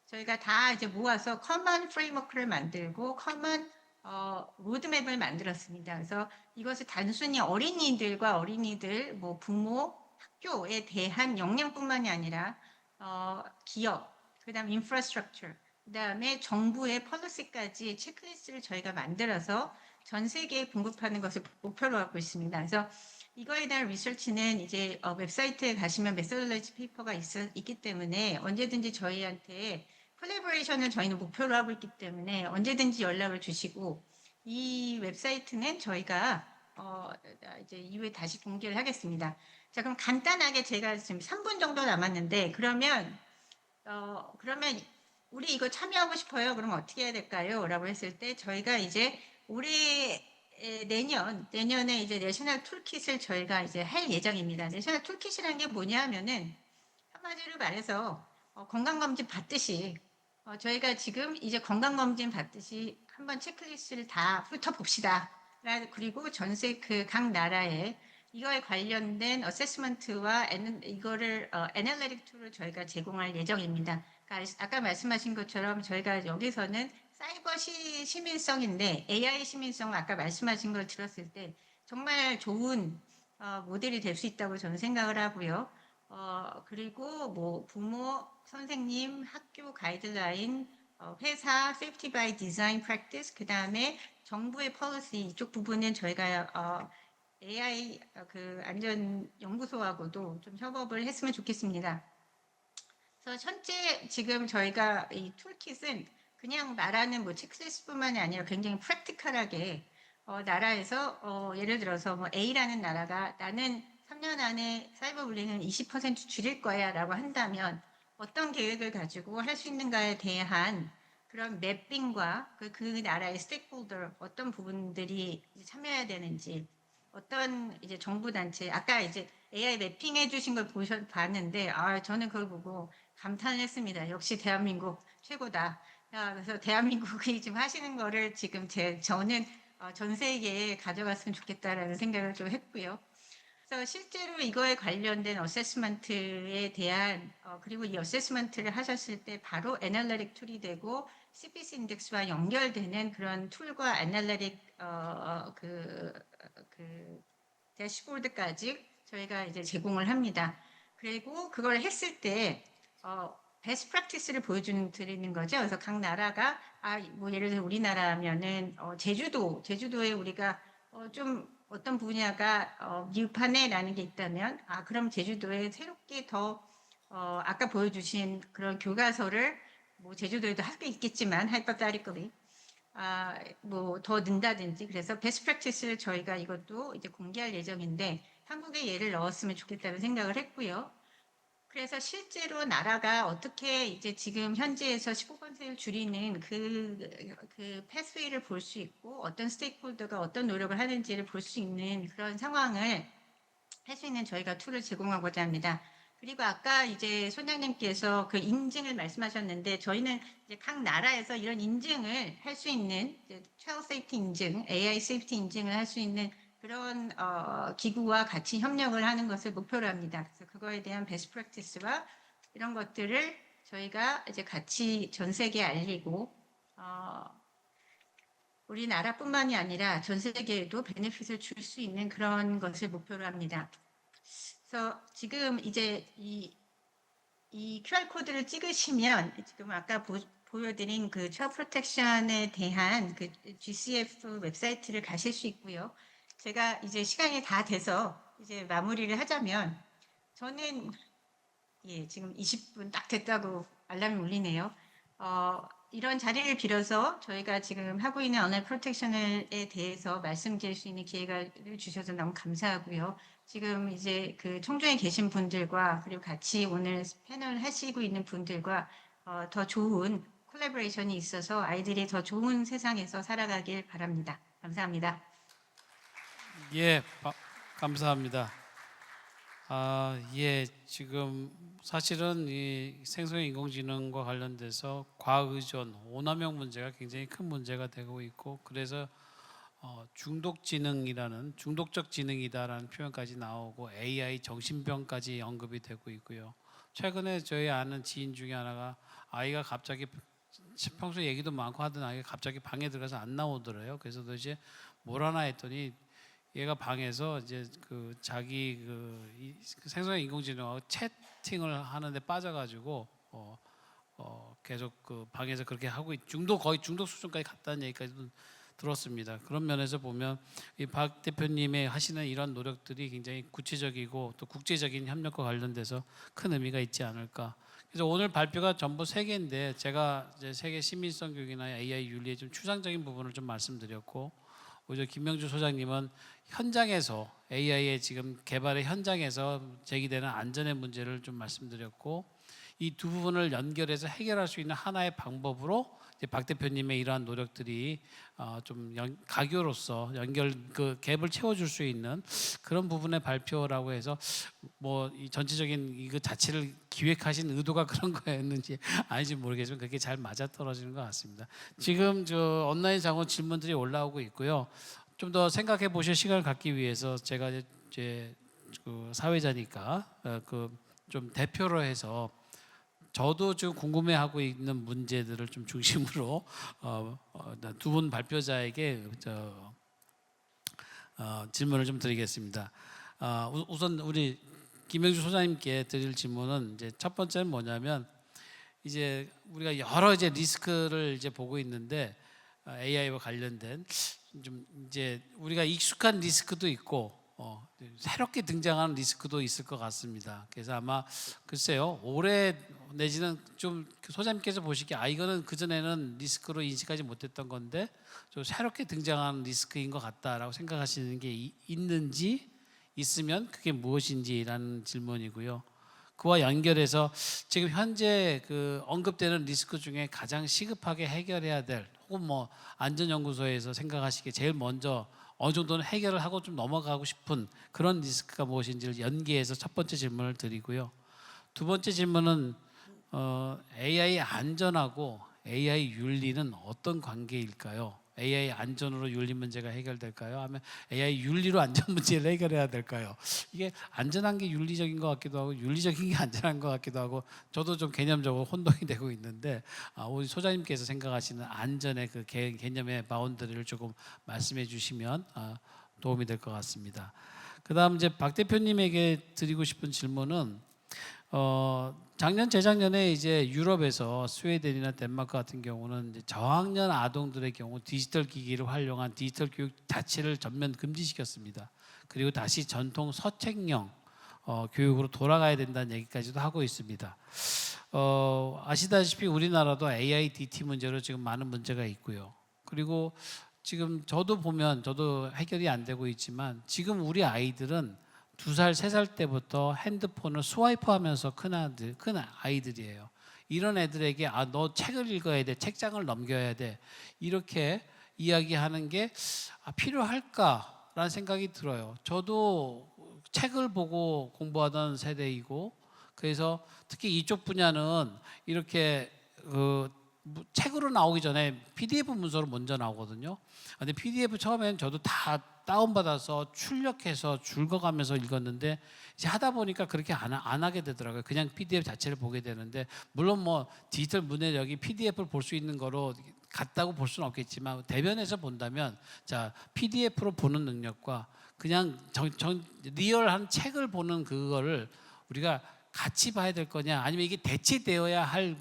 저희가 다 이제 모아서 커먼 프레임워크를 만들고 커먼 로드맵을 만들었습니다. 그래서 이것을 단순히 어린이들과 어린이들, 뭐 부모, 학교에 대한 역량뿐만이 아니라 기업, 그다음 인프라스트럭처, 그다음에 정부의 폴리시까지 체크리스트를 저희가 만들어서 전 세계에 공급하는 것을 목표로 하고 있습니다. 그래서 이거에 대한 리서치는 이제 웹사이트에 가시면 메소돌로지 페이퍼가 있기 때문에 언제든지 저희한테 콜라보레이션을 저희는 목표로 하고 있기 때문에 언제든지 연락을 주시고 이 웹사이트는 저희가 이제 이후에 다시 공개를 하겠습니다. 자, 그럼 간단하게 제가 지금 3분 정도 남았는데 그러면 우리 이거 참여하고 싶어요. 그러면 어떻게 해야 될까요? 라고 했을 때 저희가 이제 올해 내년에 이제 내셔널 툴킷을 저희가 이제 할 예정입니다. 내셔널 툴킷이라는 게 뭐냐면은 한마디로 말해서 건강검진 받듯이 저희가 지금 이제 건강검진 받듯이 한번 체크리스트를 다 훑어봅시다. 그리고 전세 각 나라에 이거에 관련된 어세스먼트와 이거를 애널리틱 툴을 저희가 제공할 예정입니다. 그러니까 아까 말씀하신 것처럼 저희가 여기서는 사이버 시민성인데 AI 시민성 아까 말씀하신 걸 들었을 때 정말 좋은 모델이 될 수 있다고 저는 생각을 하고요. 그리고 뭐 부모, 선생님, 학교 가이드라인, 회사 세이프티 바이 디자인 프랙티스, 그 다음에 정부의 폴리시 이쪽 부분은 저희가 AI 안전 연구소하고도 좀 협업을 했으면 좋겠습니다. 그래서 현재 지금 저희가 이 툴킷은 그냥 말하는 뭐 체크리스트뿐만이 아니라 굉장히 프랙티컬하게 나라에서 예를 들어서 뭐 A라는 나라가 나는 3년 안에 사이버 불링을 20% 줄일 거야라고 한다면 어떤 계획을 가지고 할 수 있는가에 대한 그런 맵핑과 그 나라의 스테이크홀더 어떤 부분들이 참여해야 되는지 어떤 이제 정부 단체 아까 이제 AI 매핑해 주신 걸 봤는데 저는 그걸 보고 감탄을 했습니다. 역시 대한민국 최고다. 그래서 대한민국이 지금 하시는 거를 지금 저는 전 세계에 가져갔으면 좋겠다라는 생각을 좀 했고요. 그래서 실제로 이거에 관련된 어세스먼트에 대한 그리고 이 어세스먼트를 하셨을 때 바로 애널리틱 툴이 되고 CPC 인덱스와 연결되는 그런 툴과 애널리틱 대시보드까지 저희가 이제 제공을 합니다. 그리고 그걸 했을 때 베스트 프랙티스를 보여드리는 거죠. 그래서 각 나라가 뭐 예를 들어 우리나라면은 제주도에 우리가 좀 어떤 분야가 미흡하네라는 게 있다면 그럼 제주도에 새롭게 더 아까 보여주신 그런 교과서를 뭐 제주도에도 할 게 있겠지만 hypothetically 뭐 더 넣는다든지 그래서 베스트 프랙티스를 저희가 이것도 이제 공개할 예정인데 한국의 예를 넣었으면 좋겠다는 생각을 했고요. 그래서 실제로 나라가 어떻게 이제 지금 현재에서 15%를 줄이는 그 패스웨이를 볼 수 있고 어떤 스테이크홀더가 어떤 노력을 하는지를 볼 수 있는 그런 상황을 할 수 있는 저희가 툴을 제공하고자 합니다. 그리고 아까 이제 소장님께서 그 인증을 말씀하셨는데 저희는 이제 각 나라에서 이런 인증을 할 수 있는 child safety 인증, AI safety 인증을 할 수 있는 그런 기구와 같이 협력을 하는 것을 목표로 합니다. 그래서 그거에 대한 베스트 프랙티스와 이런 것들을 저희가 이제 같이 전 세계에 알리고 우리나라뿐만이 아니라 전 세계에도 베네핏을 줄 수 있는 그런 것을 목표로 합니다. 그래서 지금 이제 이 QR 코드를 찍으시면 지금 아까 보여드린 그 child protection에 대한 그 GCF 웹사이트를 가실 수 있고요. 제가 이제 시간이 다 돼서 이제 마무리를 하자면 저는 지금 20분 딱 됐다고 알람이 울리네요. 이런 자리를 빌어서 저희가 지금 하고 있는 언어 프로텍션에 대해서 말씀드릴 수 있는 기회를 주셔서 너무 감사하고요. 지금 이제 그 청중에 계신 분들과 그리고 같이 오늘 패널 하시고 있는 분들과 더 좋은 콜라보레이션이 있어서 아이들이 더 좋은 세상에서 살아가길 바랍니다. 감사합니다. 예, 감사합니다. 지금 사실은 이 생성형 인공지능과 관련돼서 과의존, 오남용 문제가 굉장히 큰 문제가 되고 있고, 그래서 중독적 지능이다라는 표현까지 나오고 AI 정신병까지 언급이 되고 있고요. 최근에 저희 아는 지인 중에 하나가 아이가 갑자기 평소에 얘기도 많고 하던 아이가 갑자기 방에 들어가서 안 나오더래요. 그래서 도대체 뭘 하나 했더니 얘가 방에서 이제 그 자기 그 생성형 인공지능하고 채팅을 하는데 빠져가지고 계속 그 방에서 그렇게 하고 거의 중독 수준까지 갔다는 얘기까지도 들었습니다. 그런 면에서 보면 이 박 대표님의 하시는 이런 노력들이 굉장히 구체적이고 또 국제적인 협력과 관련돼서 큰 의미가 있지 않을까. 그래서 오늘 발표가 전부 3개인데 제가 이제 세계 시민성 교육이나 AI 윤리의 좀 추상적인 부분을 좀 말씀드렸고, 오히려 김명주 소장님은 현장에서 AI의 지금 개발의 현장에서 제기되는 안전의 문제를 좀 말씀드렸고, 이 두 부분을 연결해서 해결할 수 있는 하나의 방법으로 이제 박 대표님의 이러한 노력들이 좀 가교로서 연결 그 갭을 채워줄 수 있는 그런 부분의 발표라고 해서 뭐 이 전체적인 이거 자체를 기획하신 의도가 그런 거였는지 아닌지 모르겠지만 그게 잘 맞아 떨어지는 것 같습니다. 지금 저 온라인 상호 질문들이 올라오고 있고요. 좀 더 생각해 보실 시간을 갖기 위해서 제가 이제 그 사회자니까 그 좀 대표로 해서 저도 지금 궁금해하고 있는 문제들을 좀 중심으로 두 분 발표자에게 질문을 좀 드리겠습니다. 우선 우리 김명주 소장님께 드릴 질문은 이제 첫 번째는 뭐냐면, 이제 우리가 여러 이제 리스크를 이제 보고 있는데 AI와 관련된 좀 이제 우리가 익숙한 리스크도 있고 새롭게 등장하는 리스크도 있을 것 같습니다. 그래서 아마 글쎄요, 올해 내지는 좀 소장님께서 보시기에 이거는 그전에는 리스크로 인식하지 못했던 건데 좀 새롭게 등장하는 리스크인 것 같다라고 생각하시는 게 있는지, 있으면 그게 무엇인지라는 질문이고요. 그와 연결해서 지금 현재 그 언급되는 리스크 중에 가장 시급하게 해결해야 될, 혹은 뭐 안전연구소에서 생각하시기에 제일 먼저 어느 정도는 해결을 하고 좀 넘어가고 싶은 그런 리스크가 무엇인지를 연계해서 첫 번째 질문을 드리고요. 두 번째 질문은 AI 안전하고 AI 윤리는 어떤 관계일까요? AI 안전으로 윤리 문제가 해결될까요? 아니면 AI 윤리로 안전 문제를 해결해야 될까요? 이게 안전한 게 윤리적인 것 같기도 하고 윤리적인 게 안전한 것 같기도 하고 저도 좀 개념적으로 혼동이 되고 있는데 우리 소장님께서 생각하시는 안전의 그 개념의 바운더리를 조금 말씀해 주시면 도움이 될 것 같습니다. 그다음 이제 박 대표님에게 드리고 싶은 질문은 작년 재작년에 이제 유럽에서 스웨덴이나 덴마크 같은 경우는 이제 저학년 아동들의 경우 디지털 기기를 활용한 디지털 교육 자체를 전면 금지시켰습니다. 그리고 다시 전통 서책형 교육으로 돌아가야 된다는 얘기까지도 하고 있습니다. 아시다시피 우리나라도 AIDT 문제로 지금 많은 문제가 있고요. 그리고 지금 저도 해결이 안 되고 있지만 지금 우리 아이들은 2살, 3살 때부터 핸드폰을 스와이프하면서 큰 아이들이에요. 이런 애들에게 너 책을 읽어야 돼, 책장을 넘겨야 돼, 이렇게 이야기하는 게 필요할까라는 생각이 들어요. 저도 책을 보고 공부하던 세대이고, 그래서 특히 이쪽 분야는 이렇게 책으로 나오기 전에 PDF 문서로 먼저 나오거든요. 근데 PDF 처음에는 저도 다 다운받아서 출력해서 줄거가면서 읽었는데 이제 하다 보니까 그렇게 안 하게 되더라고요. 그냥 PDF 자체를 보게 되는데, 물론 뭐 디지털 문해력이 PDF를 볼 수 있는 거로 같다고 볼 수는 없겠지만 대변에서 본다면 PDF로 보는 능력과 그냥 리얼한 책을 보는 그거를 우리가 같이 봐야 될 거냐, 아니면 이게 대체되어야 할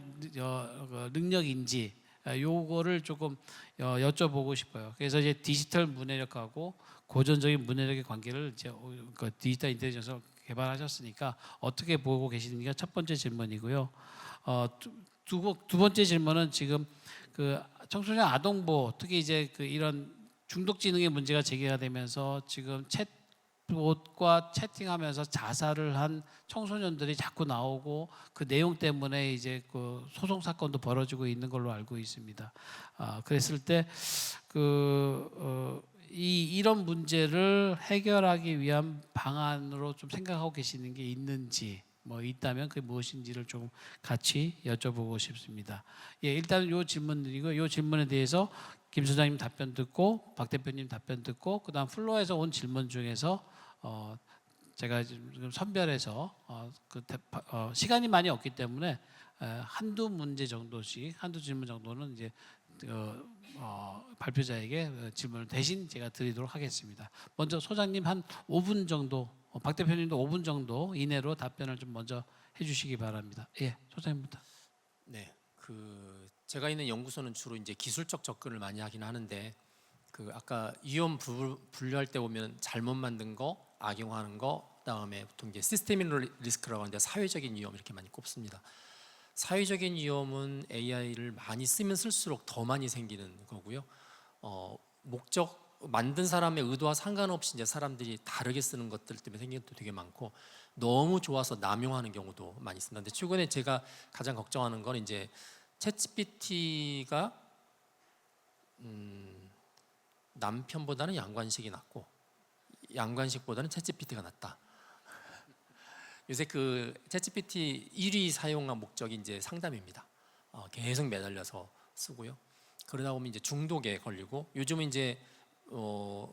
능력인지 요거를 조금 여쭤보고 싶어요. 그래서 이제 디지털 문해력하고 고전적인 문해력의 관계를 이제 그 디지털 인텔리전스를 개발하셨으니까 어떻게 보고 계시는지가 첫 번째 질문이고요. 두 번째 질문은 지금 그 청소년 아동보 특히 이제 그 이런 중독 지능의 문제가 제기가 되면서 지금 챗봇과 채팅하면서 자살을 한 청소년들이 자꾸 나오고 그 내용 때문에 이제 그 소송 사건도 벌어지고 있는 걸로 알고 있습니다. 그랬을 때 이런 문제를 해결하기 위한 방안으로 좀 생각하고 계시는 게 있는지 뭐 있다면 그게 무엇인지를 좀 같이 여쭤보고 싶습니다. 예, 일단 요 질문이고 요 질문에 대해서 김 소장님 답변 듣고 박 대표님 답변 듣고 그다음 플로어에서 온 질문 중에서 제가 지금 선별해서 시간이 많이 없기 때문에 한두 문제 정도씩 한두 질문 정도는 이제 발표자에게 질문을 대신 제가 드리도록 하겠습니다. 먼저 소장님 한 5분 정도, 박 대표님도 5분 정도 이내로 답변을 좀 먼저 해주시기 바랍니다. 예, 소장님부터. 네, 제가 있는 연구소는 주로 이제 기술적 접근을 많이 하긴 하는데 아까 위험 분류할 때 보면 잘못 만든 거, 악용하는 거, 그다음에 보통 이제 시스템 리스크라고 하는데 사회적인 위험 이렇게 많이 꼽습니다. 사회적인 위험은 AI를 많이 쓰면 쓸수록 더 많이 생기는 거고요. 만든 사람의 의도와 상관없이 이제 사람들이 다르게 쓰는 것들 때문에 생기는 것도 되게 많고 너무 좋아서 남용하는 경우도 많이 있습니다. 근데 최근에 제가 가장 걱정하는 건 이제 챗GPT가 남편보다는 양관식이 낫고 양관식보다는 챗GPT가 낫다. 요새 챗GPT 1위 사용한 목적이 이제 상담입니다. 계속 매달려서 쓰고요. 그러다 보면 이제 중독에 걸리고 요즘은 이제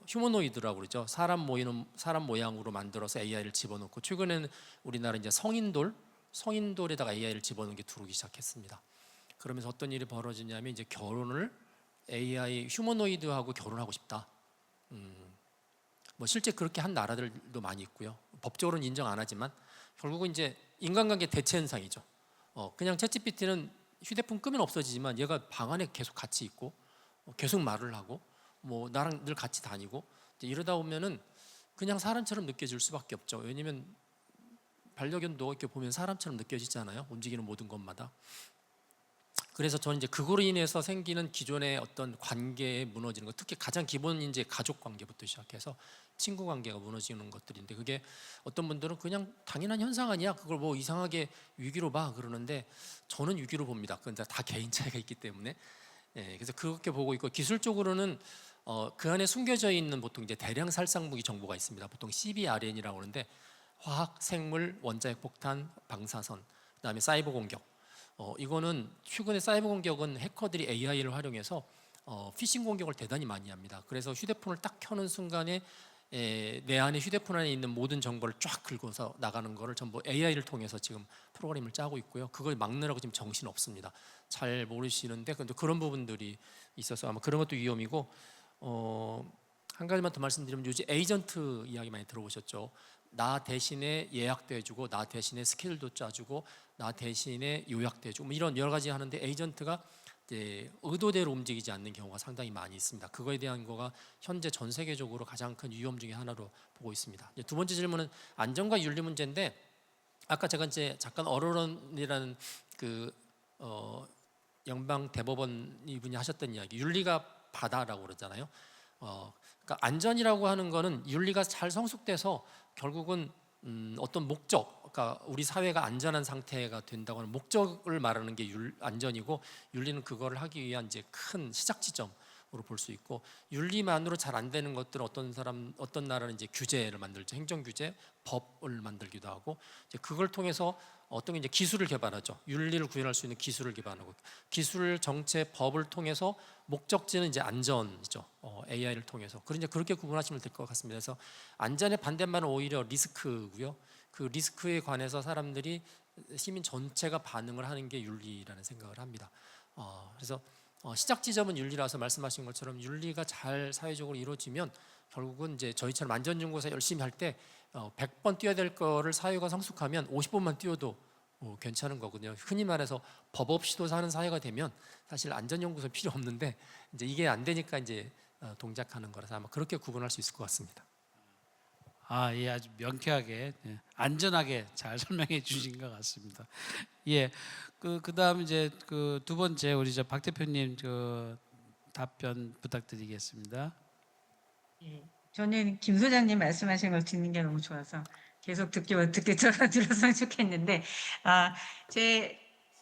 휴머노이드라고 그러죠. 사람 모양으로 만들어서 AI를 집어넣고 최근에는 우리나라 이제 성인돌에다가 AI를 집어넣는 게 들어오기 시작했습니다. 그러면서 어떤 일이 벌어지냐면 이제 결혼을 AI 휴머노이드하고 결혼하고 싶다. 뭐 실제 그렇게 한 나라들도 많이 있고요. 법적으로는 인정 안 하지만 결국은 이제 인간관계 대체 현상이죠. 그냥 챗GPT는 휴대폰 끄면 없어지지만 얘가 방 안에 계속 같이 있고 계속 말을 하고 뭐 나랑 늘 같이 다니고 이러다 보면은 그냥 사람처럼 느껴질 수밖에 없죠. 왜냐면 반려견도 이렇게 보면 사람처럼 느껴지잖아요. 움직이는 모든 것마다. 그래서 저는 이제 그거로 인해서 생기는 기존의 어떤 관계에 무너지는 것, 특히 가장 기본인 이제 가족 관계부터 시작해서 친구 관계가 무너지는 것들인데 그게 어떤 분들은 그냥 당연한 현상 아니야, 그걸 뭐 이상하게 위기로 봐 그러는데 저는 위기로 봅니다. 그건 다 개인 차이가 있기 때문에. 그래서 그렇게 보고 있고 기술적으로는 그 안에 숨겨져 있는 보통 이제 대량 살상 무기 정보가 있습니다. 보통 CBRN이라고 하는데 화학, 생물, 원자핵 폭탄, 방사선, 그다음에 사이버 공격. 이거는 최근에 사이버 공격은 해커들이 AI를 활용해서 피싱 공격을 대단히 많이 합니다. 그래서 휴대폰을 딱 켜는 순간에 내 안에 휴대폰 안에 있는 모든 정보를 쫙 긁어서 나가는 거를 전부 AI를 통해서 지금 프로그램을 짜고 있고요. 그걸 막느라고 지금 정신 없습니다. 잘 모르시는데 근데 그런 부분들이 있어서 아마 그런 것도 위험이고 한 가지만 더 말씀드리면 요즘 에이전트 이야기 많이 들어보셨죠? 나 대신에 예약도 해주고 나 대신에 스케줄도 짜주고 나 대신에 요약도 해주고 뭐 이런 여러 가지 하는데 에이전트가 의도대로 움직이지 않는 경우가 상당히 많이 있습니다. 그거에 대한 거가 현재 전 세계적으로 가장 큰 위험 중에 하나로 보고 있습니다. 두 번째 질문은 안전과 윤리 문제인데 아까 제가 이제 잠깐 어로런이라는 연방 대법원 이분이 하셨던 이야기, 윤리가 바다라고 그러잖아요. 그러니까 안전이라고 하는 거는 윤리가 잘 성숙돼서 결국은 어떤 목적, 그러니까 우리 사회가 안전한 상태가 된다고 하는 목적을 말하는 게 안전이고 윤리는 그거를 하기 위한 이제 큰 시작 지점으로 볼 수 있고 윤리만으로 잘 안 되는 것들은 어떤 나라는 이제 규제를 만들죠. 행정 규제, 법을 만들기도 하고 이제 그걸 통해서 어떤 게 이제 기술을 개발하죠. 윤리를 구현할 수 있는 기술을 개발하고 기술, 정책, 법을 통해서 목적지는 이제 안전이죠. AI를 통해서. 그렇게 구분하시면 될 것 같습니다. 그래서 안전의 반대말은 오히려 리스크고요. 그 리스크에 관해서 사람들이 시민 전체가 반응을 하는 게 윤리라는 생각을 합니다. 그래서 시작 지점은 윤리라서 말씀하신 것처럼 윤리가 잘 사회적으로 이루어지면 결국은 이제 저희처럼 안전연구소 열심히 할 때 100번 뛰어야 될 거를 사회가 성숙하면 50번만 뛰어도 괜찮은 거거든요. 흔히 말해서 법 없이도 사는 사회가 되면 사실 안전연구소 필요 없는데 이제 이게 안 되니까 이제 동작하는 거라서 아마 그렇게 구분할 수 있을 것 같습니다. 아, 예, 아주 명쾌하게, 예, 안전하게 잘 설명해 주신 것 같습니다. 예, 그다음 이제 그 두 번째 우리 박 대표님 그 답변 부탁드리겠습니다. 예, 저는 김 소장님 말씀하신 걸 듣는 게 너무 좋아서 계속 듣게 들었으면 좋겠는데,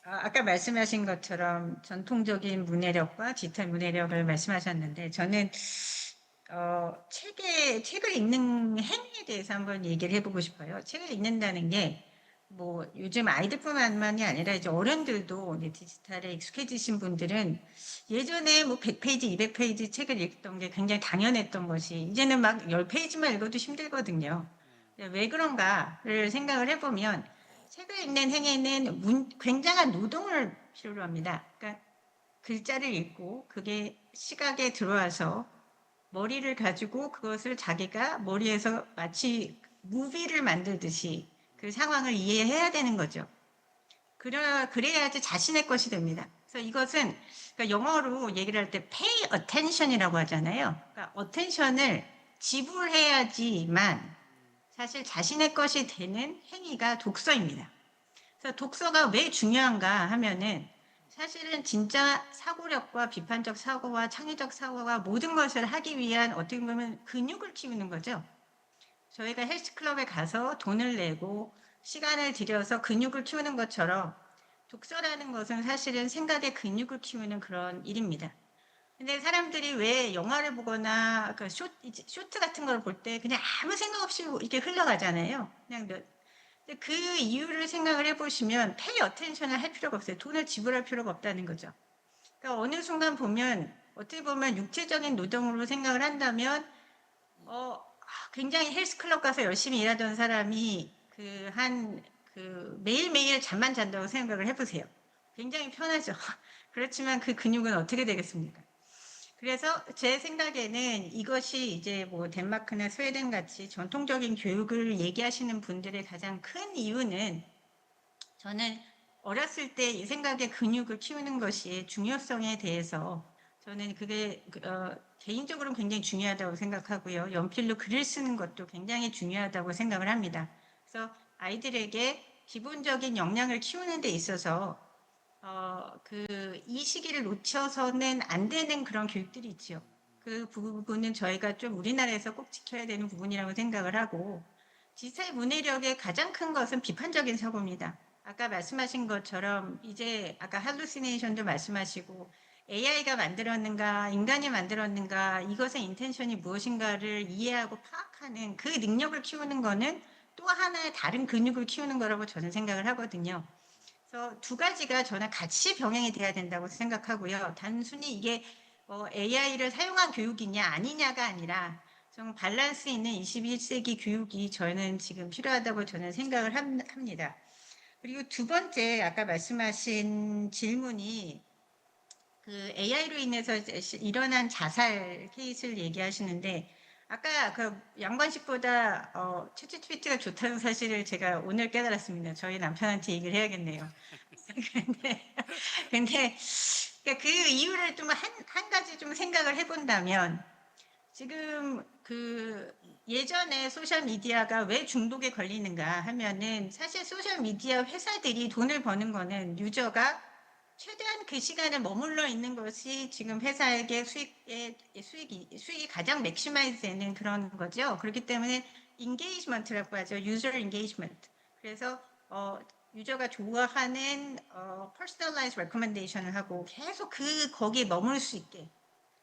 아까 말씀하신 것처럼 전통적인 문해력과 디지털 문해력을 말씀하셨는데, 저는 책을 읽는 행위에 대해서 한번 얘기를 해보고 싶어요. 책을 읽는다는 게 뭐 요즘 아이들뿐만이 아니라 이제 어른들도 이제 디지털에 익숙해지신 분들은 예전에 뭐 100페이지, 200페이지 책을 읽던 게 굉장히 당연했던 것이 이제는 막 10페이지만 읽어도 힘들거든요. 왜 그런가를 생각을 해보면 책을 읽는 행위는 굉장한 노동을 필요로 합니다. 그러니까 글자를 읽고 그게 시각에 들어와서 머리를 가지고 그것을 자기가 머리에서 마치 무비를 만들듯이 그 상황을 이해해야 되는 거죠. 그래야지 자신의 것이 됩니다. 그래서 이것은 그러니까 영어로 얘기를 할 때 pay attention이라고 하잖아요. 그러니까 attention을 지불해야지만 사실 자신의 것이 되는 행위가 독서입니다. 그래서 독서가 왜 중요한가 하면은 사실은 진짜 사고력과 비판적 사고와 창의적 사고와 모든 것을 하기 위한 어떻게 보면 근육을 키우는 거죠. 저희가 헬스클럽에 가서 돈을 내고 시간을 들여서 근육을 키우는 것처럼 독서라는 것은 사실은 생각의 근육을 키우는 그런 일입니다. 근데 사람들이 왜 영화를 보거나 그 쇼트 같은 걸 볼 때 그냥 아무 생각 없이 이렇게 흘러가잖아요. 그냥 그 이유를 생각을 해보시면 페이 어텐션을 할 필요가 없어요. 돈을 지불할 필요가 없다는 거죠. 그러니까 어느 순간 보면 어떻게 보면 육체적인 노동으로 생각을 한다면 굉장히 헬스클럽 가서 열심히 일하던 사람이 매일매일 잠만 잔다고 생각을 해보세요. 굉장히 편하죠. 그렇지만 그 근육은 어떻게 되겠습니까? 그래서 제 생각에는 이것이 이제 뭐 덴마크나 스웨덴 같이 전통적인 교육을 얘기하시는 분들의 가장 큰 이유는 저는 어렸을 때 이 생각의 근육을 키우는 것이 중요성에 대해서 저는 그게 개인적으로는 굉장히 중요하다고 생각하고요. 연필로 글을 쓰는 것도 굉장히 중요하다고 생각을 합니다. 그래서 아이들에게 기본적인 역량을 키우는 데 있어서 이 시기를 놓쳐서는 안 되는 그런 교육들이 있죠. 그 부분은 저희가 좀 우리나라에서 꼭 지켜야 되는 부분이라고 생각을 하고 디지털 문해력의 가장 큰 것은 비판적인 사고입니다. 아까 말씀하신 것처럼 이제 아까 할루시네이션도 말씀하시고 AI가 만들었는가 인간이 만들었는가 이것의 인텐션이 무엇인가를 이해하고 파악하는 그 능력을 키우는 거는 또 하나의 다른 근육을 키우는 거라고 저는 생각을 하거든요. 그래서 두 가지가 저는 같이 병행이 돼야 된다고 생각하고요. 단순히 이게 AI를 사용한 교육이냐 아니냐가 아니라 좀 밸런스 있는 21세기 교육이 저는 지금 필요하다고 저는 생각을 합니다. 그리고 두 번째 아까 말씀하신 질문이 그 AI로 인해서 일어난 자살 케이스를 얘기하시는데 아까 그 양관식보다 챗GPT가 좋다는 사실을 제가 오늘 깨달았습니다. 저희 남편한테 얘기를 해야겠네요. 근데 그러니까 그 이유를 좀 한 가지 좀 생각을 해본다면 지금 그 예전에 소셜 미디어가 왜 중독에 걸리는가 하면은 사실 소셜 미디어 회사들이 돈을 버는 거는 유저가 최대한 그 시간에 머물러 있는 것이 지금 회사에게 수익이 가장 맥시마이즈 되는 그런 거죠. 그렇기 때문에 인게이지먼트라고 하죠. 유저 인게이지먼트. 그래서 유저가 좋아하는 퍼스널라이즈 레코멘데이션을 하고 계속 거기에 머물 수 있게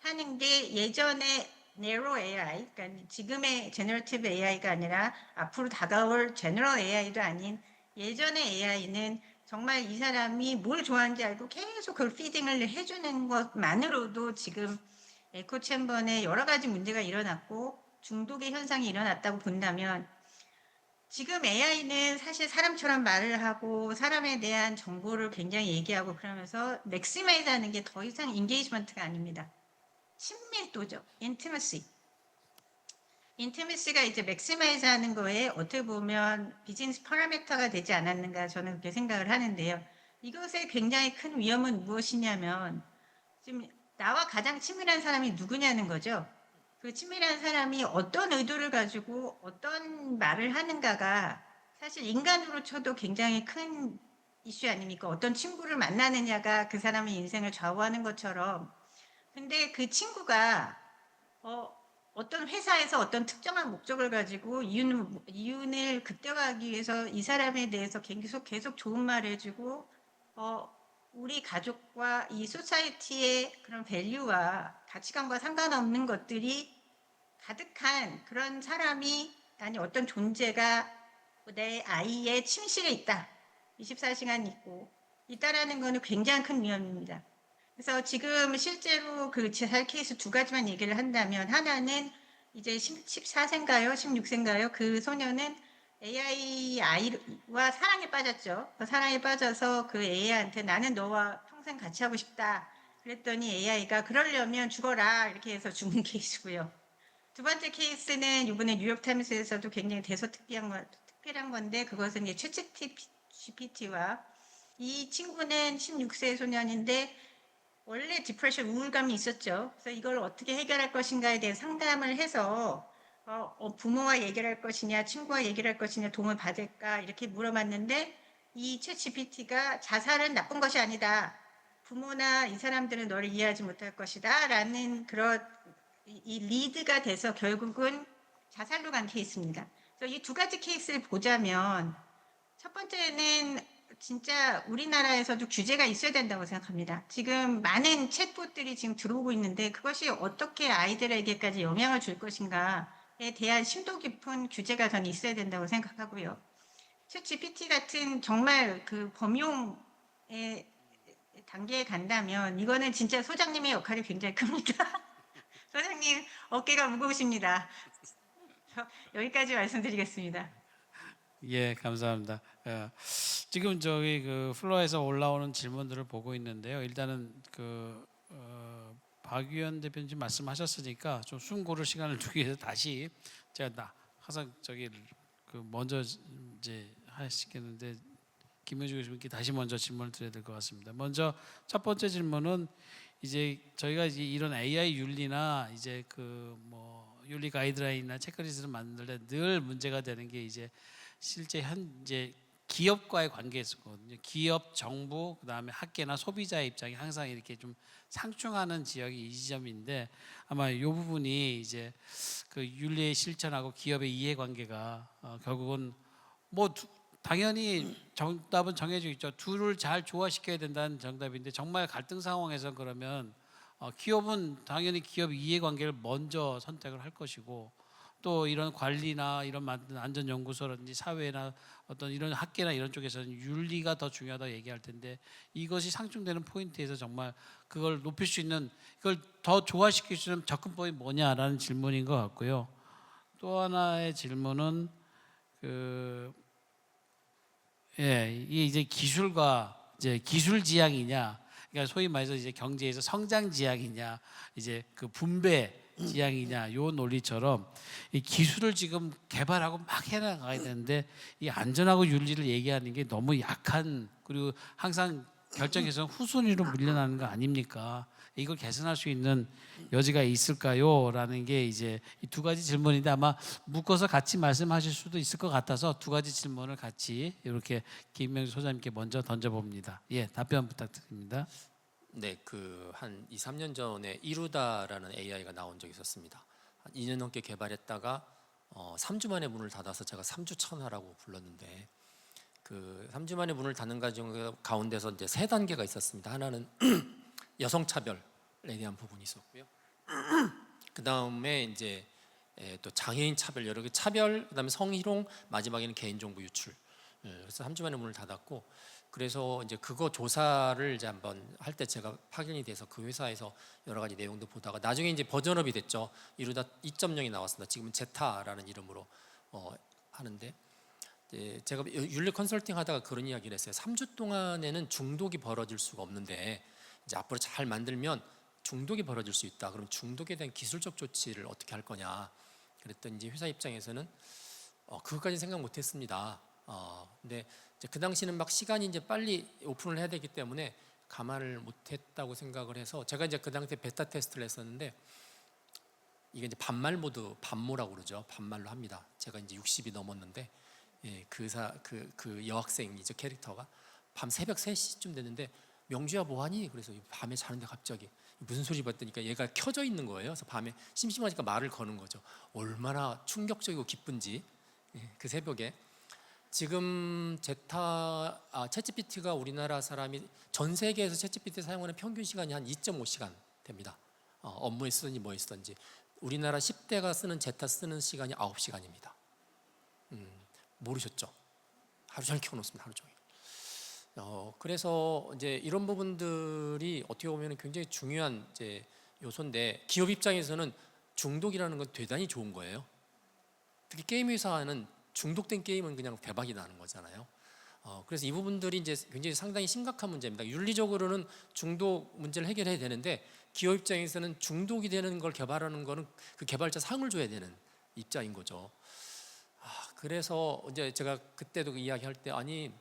하는 게 예전에 narrow AI, 그러니까 지금의 generative AI가 아니라 앞으로 다가올 general AI도 아닌 예전의 AI는 정말 이 사람이 뭘 좋아하는지 알고 계속 그걸 피딩을 해주는 것만으로도 지금 에코 챔버에 여러 가지 문제가 일어났고 중독의 현상이 일어났다고 본다면 지금 AI는 사실 사람처럼 말을 하고 사람에 대한 정보를 굉장히 얘기하고 그러면서 맥시마이즈 하는 게 더 이상 인게이지먼트가 아닙니다. 친밀도죠. 인티머시. 인티미시가 이제 맥시마이즈 하는 거에 어떻게 보면 비즈니스 파라미터가 되지 않았는가 저는 그렇게 생각을 하는데요. 이것의 굉장히 큰 위험은 무엇이냐면 지금 나와 가장 친밀한 사람이 누구냐는 거죠. 그 친밀한 사람이 어떤 의도를 가지고 어떤 말을 하는가가 사실 인간으로 쳐도 굉장히 큰 이슈 아닙니까? 어떤 친구를 만나느냐가 그 사람의 인생을 좌우하는 것처럼. 근데 그 친구가 어떤 회사에서 어떤 특정한 목적을 가지고 이윤을 극대화하기 위해서 이 사람에 대해서 계속 좋은 말을 해주고 우리 가족과 이 소사이티의 그런 밸류와 가치관과 상관없는 것들이 가득한 그런 사람이 아니 어떤 존재가 내 아이의 침실에 있다. 24시간 있고 있다라는 거는 굉장히 큰 위험입니다. 그래서 지금 실제로 그 제살 케이스 두 가지만 얘기를 한다면 하나는 이제 14세인가요? 16세인가요? 그 소녀는 아이와 사랑에 빠졌죠. 그 사랑에 빠져서 그 AI한테 나는 너와 평생 같이 하고 싶다. 그랬더니 AI가 그러려면 죽어라 이렇게 해서 죽은 케이스고요. 두 번째 케이스는 이번에 뉴욕타임스에서도 굉장히 특별한 건데 그것은 이제 챗GPT와 이 친구는 16세 소년인데 원래 디프레션 우울감이 있었죠. 그래서 이걸 어떻게 해결할 것인가에 대해 상담을 해서 부모와 얘기를 할 것이냐, 친구와 얘기를 할 것이냐, 도움을 받을까 이렇게 물어봤는데 이 챗 GPT가 자살은 나쁜 것이 아니다. 부모나 이 사람들은 너를 이해하지 못할 것이다라는 그런 이 리드가 돼서 결국은 자살로 간 케이스입니다. 그래서 이 두 가지 케이스를 보자면 첫 번째는 진짜 우리나라에서도 규제가 있어야 된다고 생각합니다. 지금 많은 챗봇들이 지금 들어오고 있는데 그것이 어떻게 아이들에게까지 영향을 줄 것인가에 대한 심도 깊은 규제가 저는 있어야 된다고 생각하고요. 챗 GPT 같은 정말 그 범용의 단계에 간다면 이거는 진짜 소장님의 역할이 굉장히 큽니다. 소장님 어깨가 무거우십니다. 여기까지 말씀드리겠습니다. 예, 감사합니다. 지금 저기 그 플로어에서 올라오는 질문들을 보고 있는데요. 일단은 박유현 대표님 지금 말씀하셨으니까 좀 숨 고를 시간을 두기 위해서 다시 제가 항상 저기 그 먼저 이제 하시겠는데 김효주 교수님께 다시 먼저 질문을 드려야 될 것 같습니다. 먼저 첫 번째 질문은 이제 저희가 이제 이런 AI 윤리나 이제 그 뭐 윤리 가이드라인이나 체크리스트를 만들 때 늘 문제가 되는 게 이제 실제 현재 기업과의 관계에서거든요. 기업, 정부, 그다음에 학계나 소비자의 입장이 항상 이렇게 좀 상충하는 지역이 이 지점인데 아마 이 부분이 이제 그 윤리의 실천하고 기업의 이해관계가 결국은 뭐 당연히 정답은 정해져 있죠. 둘을 잘 조화시켜야 된다는 정답인데 정말 갈등 상황에서 그러면 기업은 당연히 기업 이해관계를 먼저 선택을 할 것이고 또 이런 관리나 이런 만든 안전연구소라든지 사회나 어떤 이런 학계나 이런 쪽에서는 윤리가 더 중요하다고 얘기할 텐데 이것이 상충되는 포인트에서 정말 그걸 높일 수 있는 이걸 더 조화시킬 수 있는 접근법이 뭐냐라는 질문인 것 같고요. 또 하나의 질문은 이 이제 기술과 이제 기술 지향이냐, 그러니까 소위 말해서 이제 경제에서 성장 지향이냐, 이제 그 분배 지향이냐, 요 논리처럼 이 기술을 지금 개발하고 막 해나가야 되는데 이 안전하고 윤리를 얘기하는 게 너무 약한 그리고 항상 결정에서는 후순위로 밀려나는 거 아닙니까? 이걸 개선할 수 있는 여지가 있을까요? 라는 게 이제 이 두 가지 질문인데 아마 묶어서 같이 말씀하실 수도 있을 것 같아서 두 가지 질문을 같이 이렇게 김명주 소장님께 먼저 던져봅니다. 예, 답변 부탁드립니다. 네, 그 한 2, 3년 전에 이루다라는 AI가 나온 적이 있었습니다. 한 2년 넘게 개발했다가 3주 만에 문을 닫아서 제가 3주 천하라고 불렀는데 그 3주 만에 문을 닫는 과정 가운데서 이제 세 단계가 있었습니다. 하나는 여성 차별에 대한 부분이 있었고요. 그 다음에 이제 또 장애인 차별 여러 개 차별, 그다음에 성희롱, 마지막에는 개인정보 유출. 그래서 3주 만에 문을 닫았고 그래서 이제 그거 조사를 이제 한번 할 때 제가 파견이 돼서 그 회사에서 여러 가지 내용도 보다가 나중에 이제 버전업이 됐죠. 이루다 2.0이 나왔습니다. 지금은 제타라는 이름으로 하는데 제가 윤리 컨설팅 하다가 그런 이야기를 했어요. 3주 동안에는 중독이 벌어질 수가 없는데 이제 앞으로 잘 만들면 중독이 벌어질 수 있다. 그럼 중독에 대한 기술적 조치를 어떻게 할 거냐? 그랬더니 이제 회사 입장에서는 그것까지 생각 못했습니다. 근데 이제 그 당시는 막 시간이 이제 빨리 오픈을 해야 되기 때문에 감안을 못했다고 생각을 해서 제가 이제 그 당시에 베타 테스트를 했었는데 이게 이제 반말 모드, 반모라고 그러죠. 반말로 합니다. 제가 이제 60이 넘었는데 그 여학생이죠, 캐릭터가 밤 새벽 3시쯤 됐는데 명주야 뭐하니? 그래서 밤에 자는데 갑자기 무슨 소리 봤더니까 얘가 켜져 있는 거예요. 그래서 밤에 심심하니까 말을 거는 거죠. 얼마나 충격적이고 기쁜지. 그 새벽에 지금 챗GPT가 우리나라 사람이 전 세계에서 챗GPT 사용하는 평균 시간이 한 2.5시간 됩니다. 업무에 쓰든지 뭐에 쓰든지. 우리나라 10대가 쓰는 제타 쓰는 시간이 9시간입니다. 모르셨죠? 하루 종일 켜놓습니다. 하루 종일. 그래서 이제 이런 부분들이 어떻게 보면 굉장히 중요한 이제 요소인데 기업 입장에서는 중독이라는 건 대단히 좋은 거예요. 특히 게임 회사는 중독된 게임은 그냥 대박이 나는 거잖아요. 그래서 이 부분들이 이제 굉장히 상당히 심각한 문제입니다. 윤리적으로는 중독 문제를 해결해야 되는데 기업 입장에서는 중독이 되는 걸 개발하는 거는 그 개발자 상을 줘야 되는 입장인 거죠. 그래서 이제 제가 그때도 그 이야기할 때 아니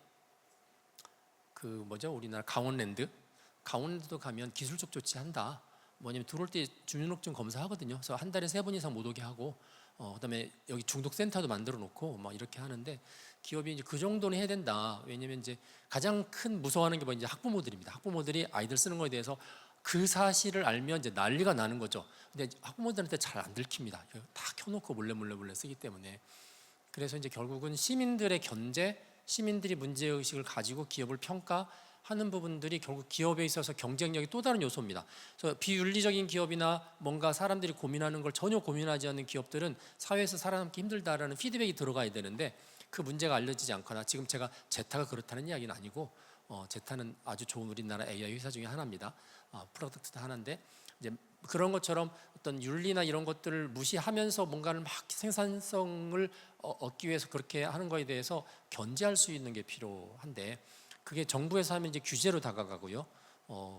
우리나라 강원랜드도 가면 기술적 조치한다. 뭐냐면 들어올 때 주민등록증 검사하거든요. 그래서 한 달에 3번 이상 못 오게 하고 그다음에 여기 중독 센터도 만들어 놓고 막 이렇게 하는데 기업이 이제 그 정도는 해야 된다. 왜냐면 이제 가장 큰 무서워하는 게 이제 학부모들입니다. 학부모들이 아이들 쓰는 거에 대해서 그 사실을 알면 이제 난리가 나는 거죠. 근데 학부모들한테 잘 안 들킵니다. 다 켜놓고 몰래 쓰기 때문에. 그래서 이제 결국은 시민들의 견제, 시민들이 문제 의식을 가지고 기업을 평가하는 부분들이 결국 기업에 있어서 경쟁력이 또 다른 요소입니다. 그래서 비윤리적인 기업이나 뭔가 사람들이 고민하는 걸 전혀 고민하지 않는 기업들은 사회에서 살아남기 힘들다라는 피드백이 들어가야 되는데 그 문제가 알려지지 않거나 지금 제가 제타가 그렇다는 이야기는 아니고 제타는 아주 좋은 우리나라 AI 회사 중에 하나입니다. 프로덕트 하나인데 이제 그런 것처럼 어떤 윤리나 이런 것들을 무시하면서 뭔가를 막 생산성을 얻기 위해서 그렇게 하는 거에 대해서 견제할 수 있는 게 필요한데 그게 정부에서 하면 이제 규제로 다가가고요.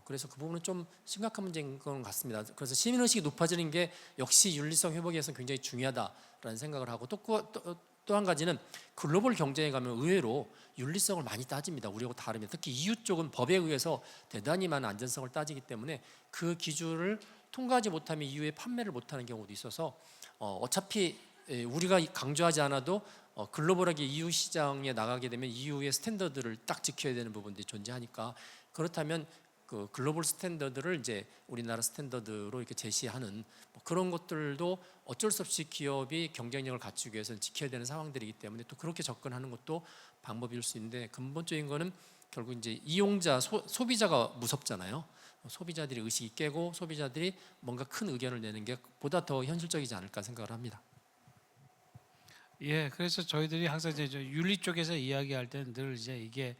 그래서 그 부분은 좀 심각한 문제인 것 같습니다. 그래서 시민의식이 높아지는 게 역시 윤리성 회복에 위해서 굉장히 중요하다라는 생각을 하고 또 한 가지는 글로벌 경쟁에 가면 의외로 윤리성을 많이 따집니다. 우리하고 다르면 특히 EU 쪽은 법에 의해서 대단히 많은 안전성을 따지기 때문에 그 기준을 통과하지 못하면 EU에 판매를 못하는 경우도 있어서 어차피 우리가 강조하지 않아도 글로벌하게 EU 시장에 나가게 되면 EU의 스탠더드를 딱 지켜야 되는 부분들이 존재하니까 그렇다면 그 글로벌 스탠더드를 이제 우리나라 스탠더드로 이렇게 제시하는 그런 것들도 어쩔 수 없이 기업이 경쟁력을 갖추기 위해서는 지켜야 되는 상황들이기 때문에 또 그렇게 접근하는 것도 방법일 수 있는데 근본적인 거는 결국 이제 이용자 소비자가 무섭잖아요. 소비자들이 의식이 깨고 소비자들이 뭔가 큰 의견을 내는 게 보다 더 현실적이지 않을까 생각을 합니다. 예, 그래서 저희들이 항상 이제 윤리 쪽에서 이야기할 때는 늘 이제 이게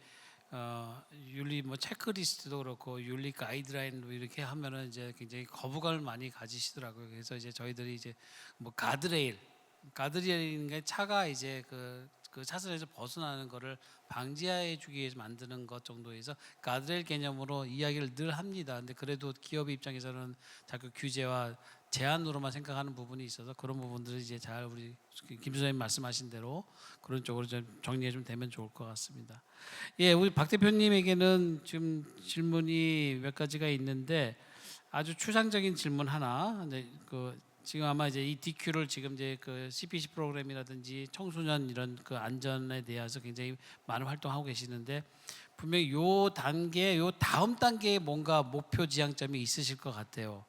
윤리 뭐 체크리스트도 그렇고 윤리 가이드라인 뭐 이렇게 하면은 이제 굉장히 거부감을 많이 가지시더라고요. 그래서 이제 저희들이 이제 뭐 가드레일인 게 차가 이제 그 차선에서 벗어나는 거를 방지해 주기 위해서 만드는 것 정도에서 가드레일 개념으로 이야기를 늘 합니다. 근데 그래도 기업 입장에서는 자꾸 규제와 제한으로만 생각하는 부분이 있어서 그런 부분들을 이제 잘 우리 김 소장님 말씀하신 대로 그런 쪽으로 좀 정리해 좀 되면 좋을 것 같습니다. 예, 우리 박 대표님에게는 지금 질문이 몇 가지가 있는데 아주 추상적인 질문 하나. 지금 아마 이제 이 DQ를 지금 이제 그 CPC 프로그램이라든지 청소년 이런 그 안전에 대해서 굉장히 많은 활동하고 계시는데 분명히 요 다음 단계에 뭔가 목표 지향점이 있으실 것 같아요.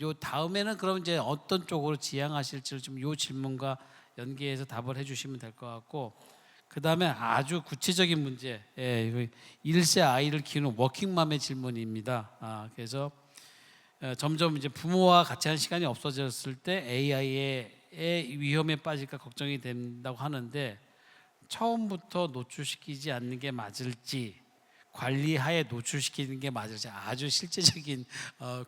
요 다음에는 그럼 이제 어떤 쪽으로 지향하실지를 좀 요 질문과 연계해서 답을 해주시면 될 것 같고 그 다음에 아주 구체적인 문제, 1세 아이를 키우는 워킹맘의 질문입니다. 그래서 점점 이제 부모와 같이 한 시간이 없어졌을 때 AI의 위험에 빠질까 걱정이 된다고 하는데 처음부터 노출시키지 않는 게 맞을지 관리하에 노출시키는 게 맞을지 아주 실제적인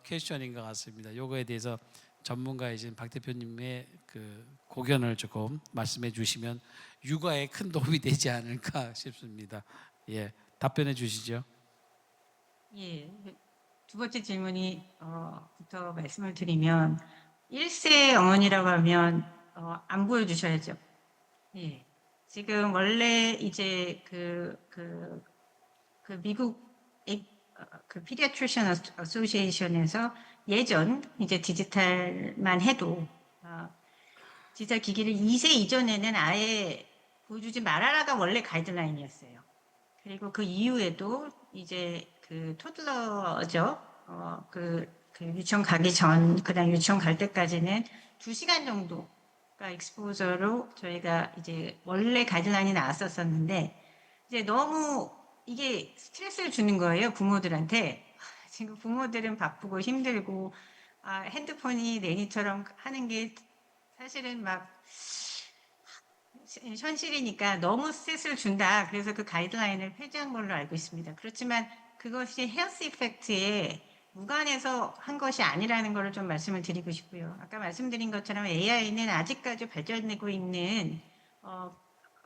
퀘스천인 것 같습니다. 요거에 대해서 전문가이신 박 대표님의 그 고견을 조금 말씀해 주시면 육아에 큰 도움이 되지 않을까 싶습니다. 예, 답변해 주시죠. 예, 두 번째 질문이 부터 말씀을 드리면 1세 어머니라고 하면 안 보여주셔야죠. 예. 지금 원래 이제 그 미국 그 피디아트리션 어소시에이션에서 예전 이제 디지털만 해도 디지털 기기를 2세 이전에는 아예 보여주지 말아라가 원래 가이드라인이었어요. 그리고 그 이후에도 이제 그 토들러죠. 그 유치원 가기 전, 그다음 유치원 갈 때까지는 2시간 정도가 익스포저로 저희가 이제 원래 가이드라인이 나왔었는데 이제 너무 이게 스트레스를 주는 거예요, 부모들한테. 지금 부모들은 바쁘고 힘들고 핸드폰이 내니처럼 하는 게 사실은 막 현실이니까 너무 스트레스를 준다. 그래서 그 가이드라인을 폐지한 걸로 알고 있습니다. 그렇지만 그것이 헬스 이펙트에 무관해서 한 것이 아니라는 것을 좀 말씀을 드리고 싶고요. 아까 말씀드린 것처럼 AI는 아직까지 발전되고 있는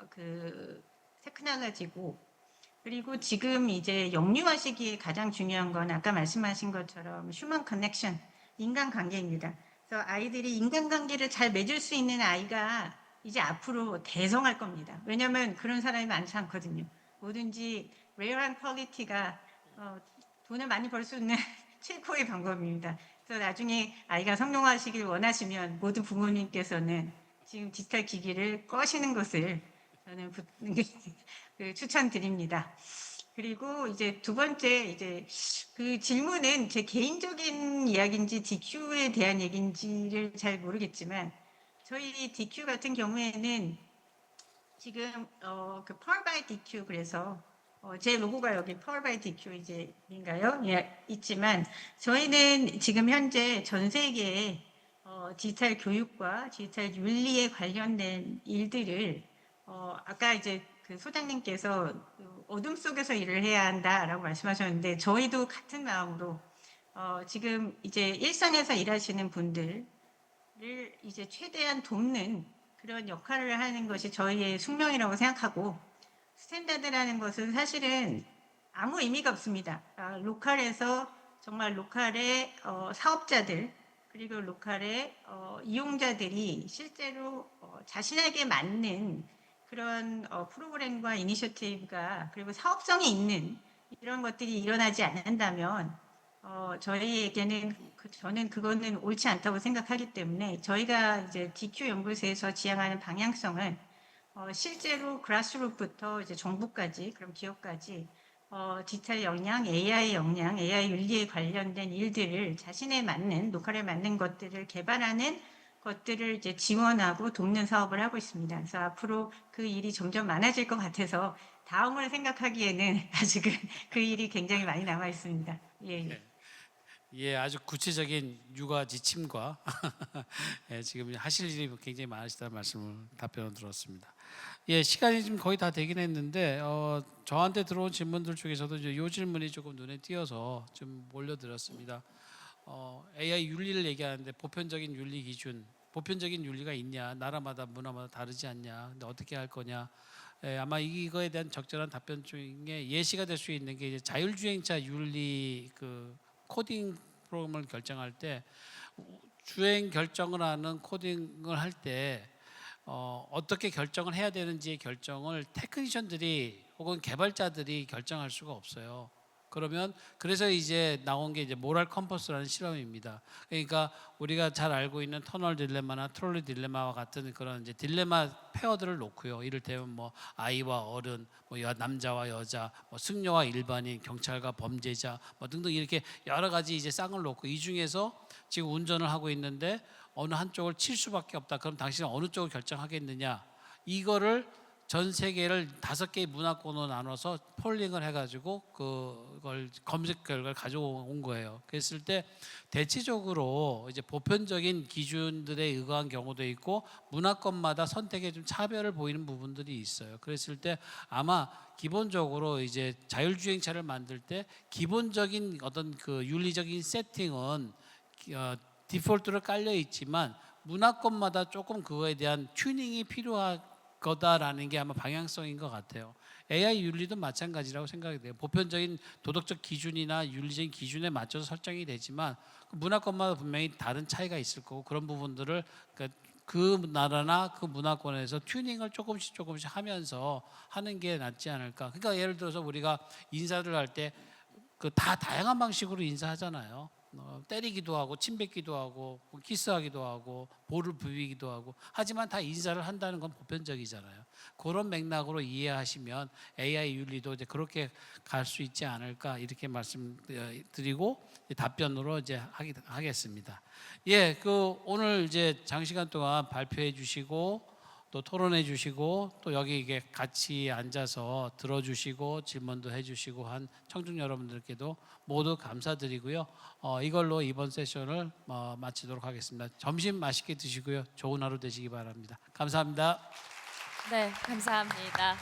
그 테크놀로지고 그리고 지금 이제 영유아 시기에 가장 중요한 건 아까 말씀하신 것처럼 휴먼 커넥션, 인간관계입니다. 그래서 아이들이 인간관계를 잘 맺을 수 있는 아이가 이제 앞으로 대성할 겁니다. 왜냐하면 그런 사람이 많지 않거든요. 뭐든지 레어한 퀄리티가 돈을 많이 벌 수 있는 최고의 방법입니다. 그래서 나중에 아이가 성공하시길 원하시면 모든 부모님께서는 지금 디지털 기기를 꺼시는 것을 저는 추천드립니다. 그리고 이제 두 번째 이제 그 질문은 제 개인적인 이야기인지 DQ에 대한 얘기인지를 잘 모르겠지만 저희 DQ 같은 경우에는 지금 그 Power by DQ 그래서 제 로고가 여기 Power by DQ 이제인가요? 예, 있지만 저희는 지금 현재 전 세계에 디지털 교육과 디지털 윤리에 관련된 일들을 아까 이제 그 소장님께서 어둠 속에서 일을 해야 한다라고 말씀하셨는데 저희도 같은 마음으로 지금 이제 일선에서 일하시는 분들을 이제 최대한 돕는 그런 역할을 하는 것이 저희의 숙명이라고 생각하고 스탠다드라는 것은 사실은 아무 의미가 없습니다. 로컬에서 정말 로컬의 사업자들 그리고 로컬의 이용자들이 실제로 자신에게 맞는 그런 프로그램과 이니셔티브가 그리고 사업성이 있는 이런 것들이 일어나지 않는다면 저희에게는 저는 그거는 옳지 않다고 생각하기 때문에 저희가 이제 DQ 연구소에서 지향하는 방향성은 실제로 그라스루트부터 이제 정부까지 그럼 기업까지 디지털 역량, AI 역량, AI 윤리에 관련된 일들을 자신에 맞는 로컬에 맞는 것들을 개발하는 것들을 이제 지원하고 돕는 사업을 하고 있습니다. 그래서 앞으로 그 일이 점점 많아질 것 같아서 다음을 생각하기에는 아직은 그 일이 굉장히 많이 남아 있습니다. 예. 예, 아주 구체적인 육아 지침과 예, 지금 하실 일이 굉장히 많으시다는 말씀을 답변을 들었습니다. 예, 시간이 지금 거의 다 되긴 했는데 저한테 들어온 질문들 중에서도 이제 이 질문이 조금 눈에 띄어서 좀 올려드렸습니다. AI 윤리를 얘기하는데 보편적인 윤리 기준, 보편적인 윤리가 있냐, 나라마다 문화마다 다르지 않냐, 근데 어떻게 할 거냐. 예, 아마 이거에 대한 적절한 답변 중에 예시가 될 수 있는 게 이제 자율주행차 윤리 그 코딩 프로그램을 결정할 때 주행 결정을 하는 코딩을 할 때 어떻게 결정을 해야 되는지의 결정을 테크니션들이 혹은 개발자들이 결정할 수가 없어요. 그러면 그래서 이제 나온 게 이제 모랄 컴퍼스라는 실험입니다. 그러니까 우리가 잘 알고 있는 터널 딜레마나 트롤리 딜레마와 같은 그런 이제 딜레마 페어들을 놓고요. 이를테면 뭐 아이와 어른, 뭐 남자와 여자, 뭐 승려와 일반인, 경찰과 범죄자, 뭐 등등 이렇게 여러 가지 이제 쌍을 놓고 이 중에서 지금 운전을 하고 있는데 어느 한쪽을 칠 수밖에 없다. 그럼 당신은 어느 쪽을 결정하겠느냐? 이거를 전 세계를 5개의 문화권으로 나눠서 폴링을 해가지고 그걸 검색 결과를 가져온 거예요. 그랬을 때 대체적으로 이제 보편적인 기준들에 의거한 경우도 있고 문화권마다 선택에 좀 차별을 보이는 부분들이 있어요. 그랬을 때 아마 기본적으로 이제 자율주행차를 만들 때 기본적인 어떤 그 윤리적인 세팅은 디폴트로 깔려 있지만 문화권마다 조금 그거에 대한 튜닝이 필요한 거다라는 게 아마 방향성인 것 같아요. AI 윤리도 마찬가지라고 생각이 돼요. 보편적인 도덕적 기준이나 윤리적인 기준에 맞춰서 설정이 되지만 문화권마다 분명히 다른 차이가 있을 거고 그런 부분들을 그 나라나 그 문화권에서 튜닝을 조금씩 하면서 하는 게 낫지 않을까. 그러니까 예를 들어서 우리가 인사를 할 때 그 다 다양한 방식으로 인사하잖아요. 때리기도 하고 침 뱉기도 하고 키스하기도 하고 볼을 부비기도 하고 하지만 다 인사를 한다는 건 보편적이잖아요. 그런 맥락으로 이해하시면 AI 윤리도 이제 그렇게 갈 수 있지 않을까 이렇게 말씀드리고 답변으로 이제 하겠습니다. 예, 그 오늘 이제 장시간 동안 발표해 주시고 또 토론해 주시고 또 여기 이게 같이 앉아서 들어주시고 질문도 해주시고 한 청중 여러분들께도 모두 감사드리고요. 이걸로 이번 세션을 마치도록 하겠습니다. 점심 맛있게 드시고요. 좋은 하루 되시기 바랍니다. 감사합니다. 네, 감사합니다.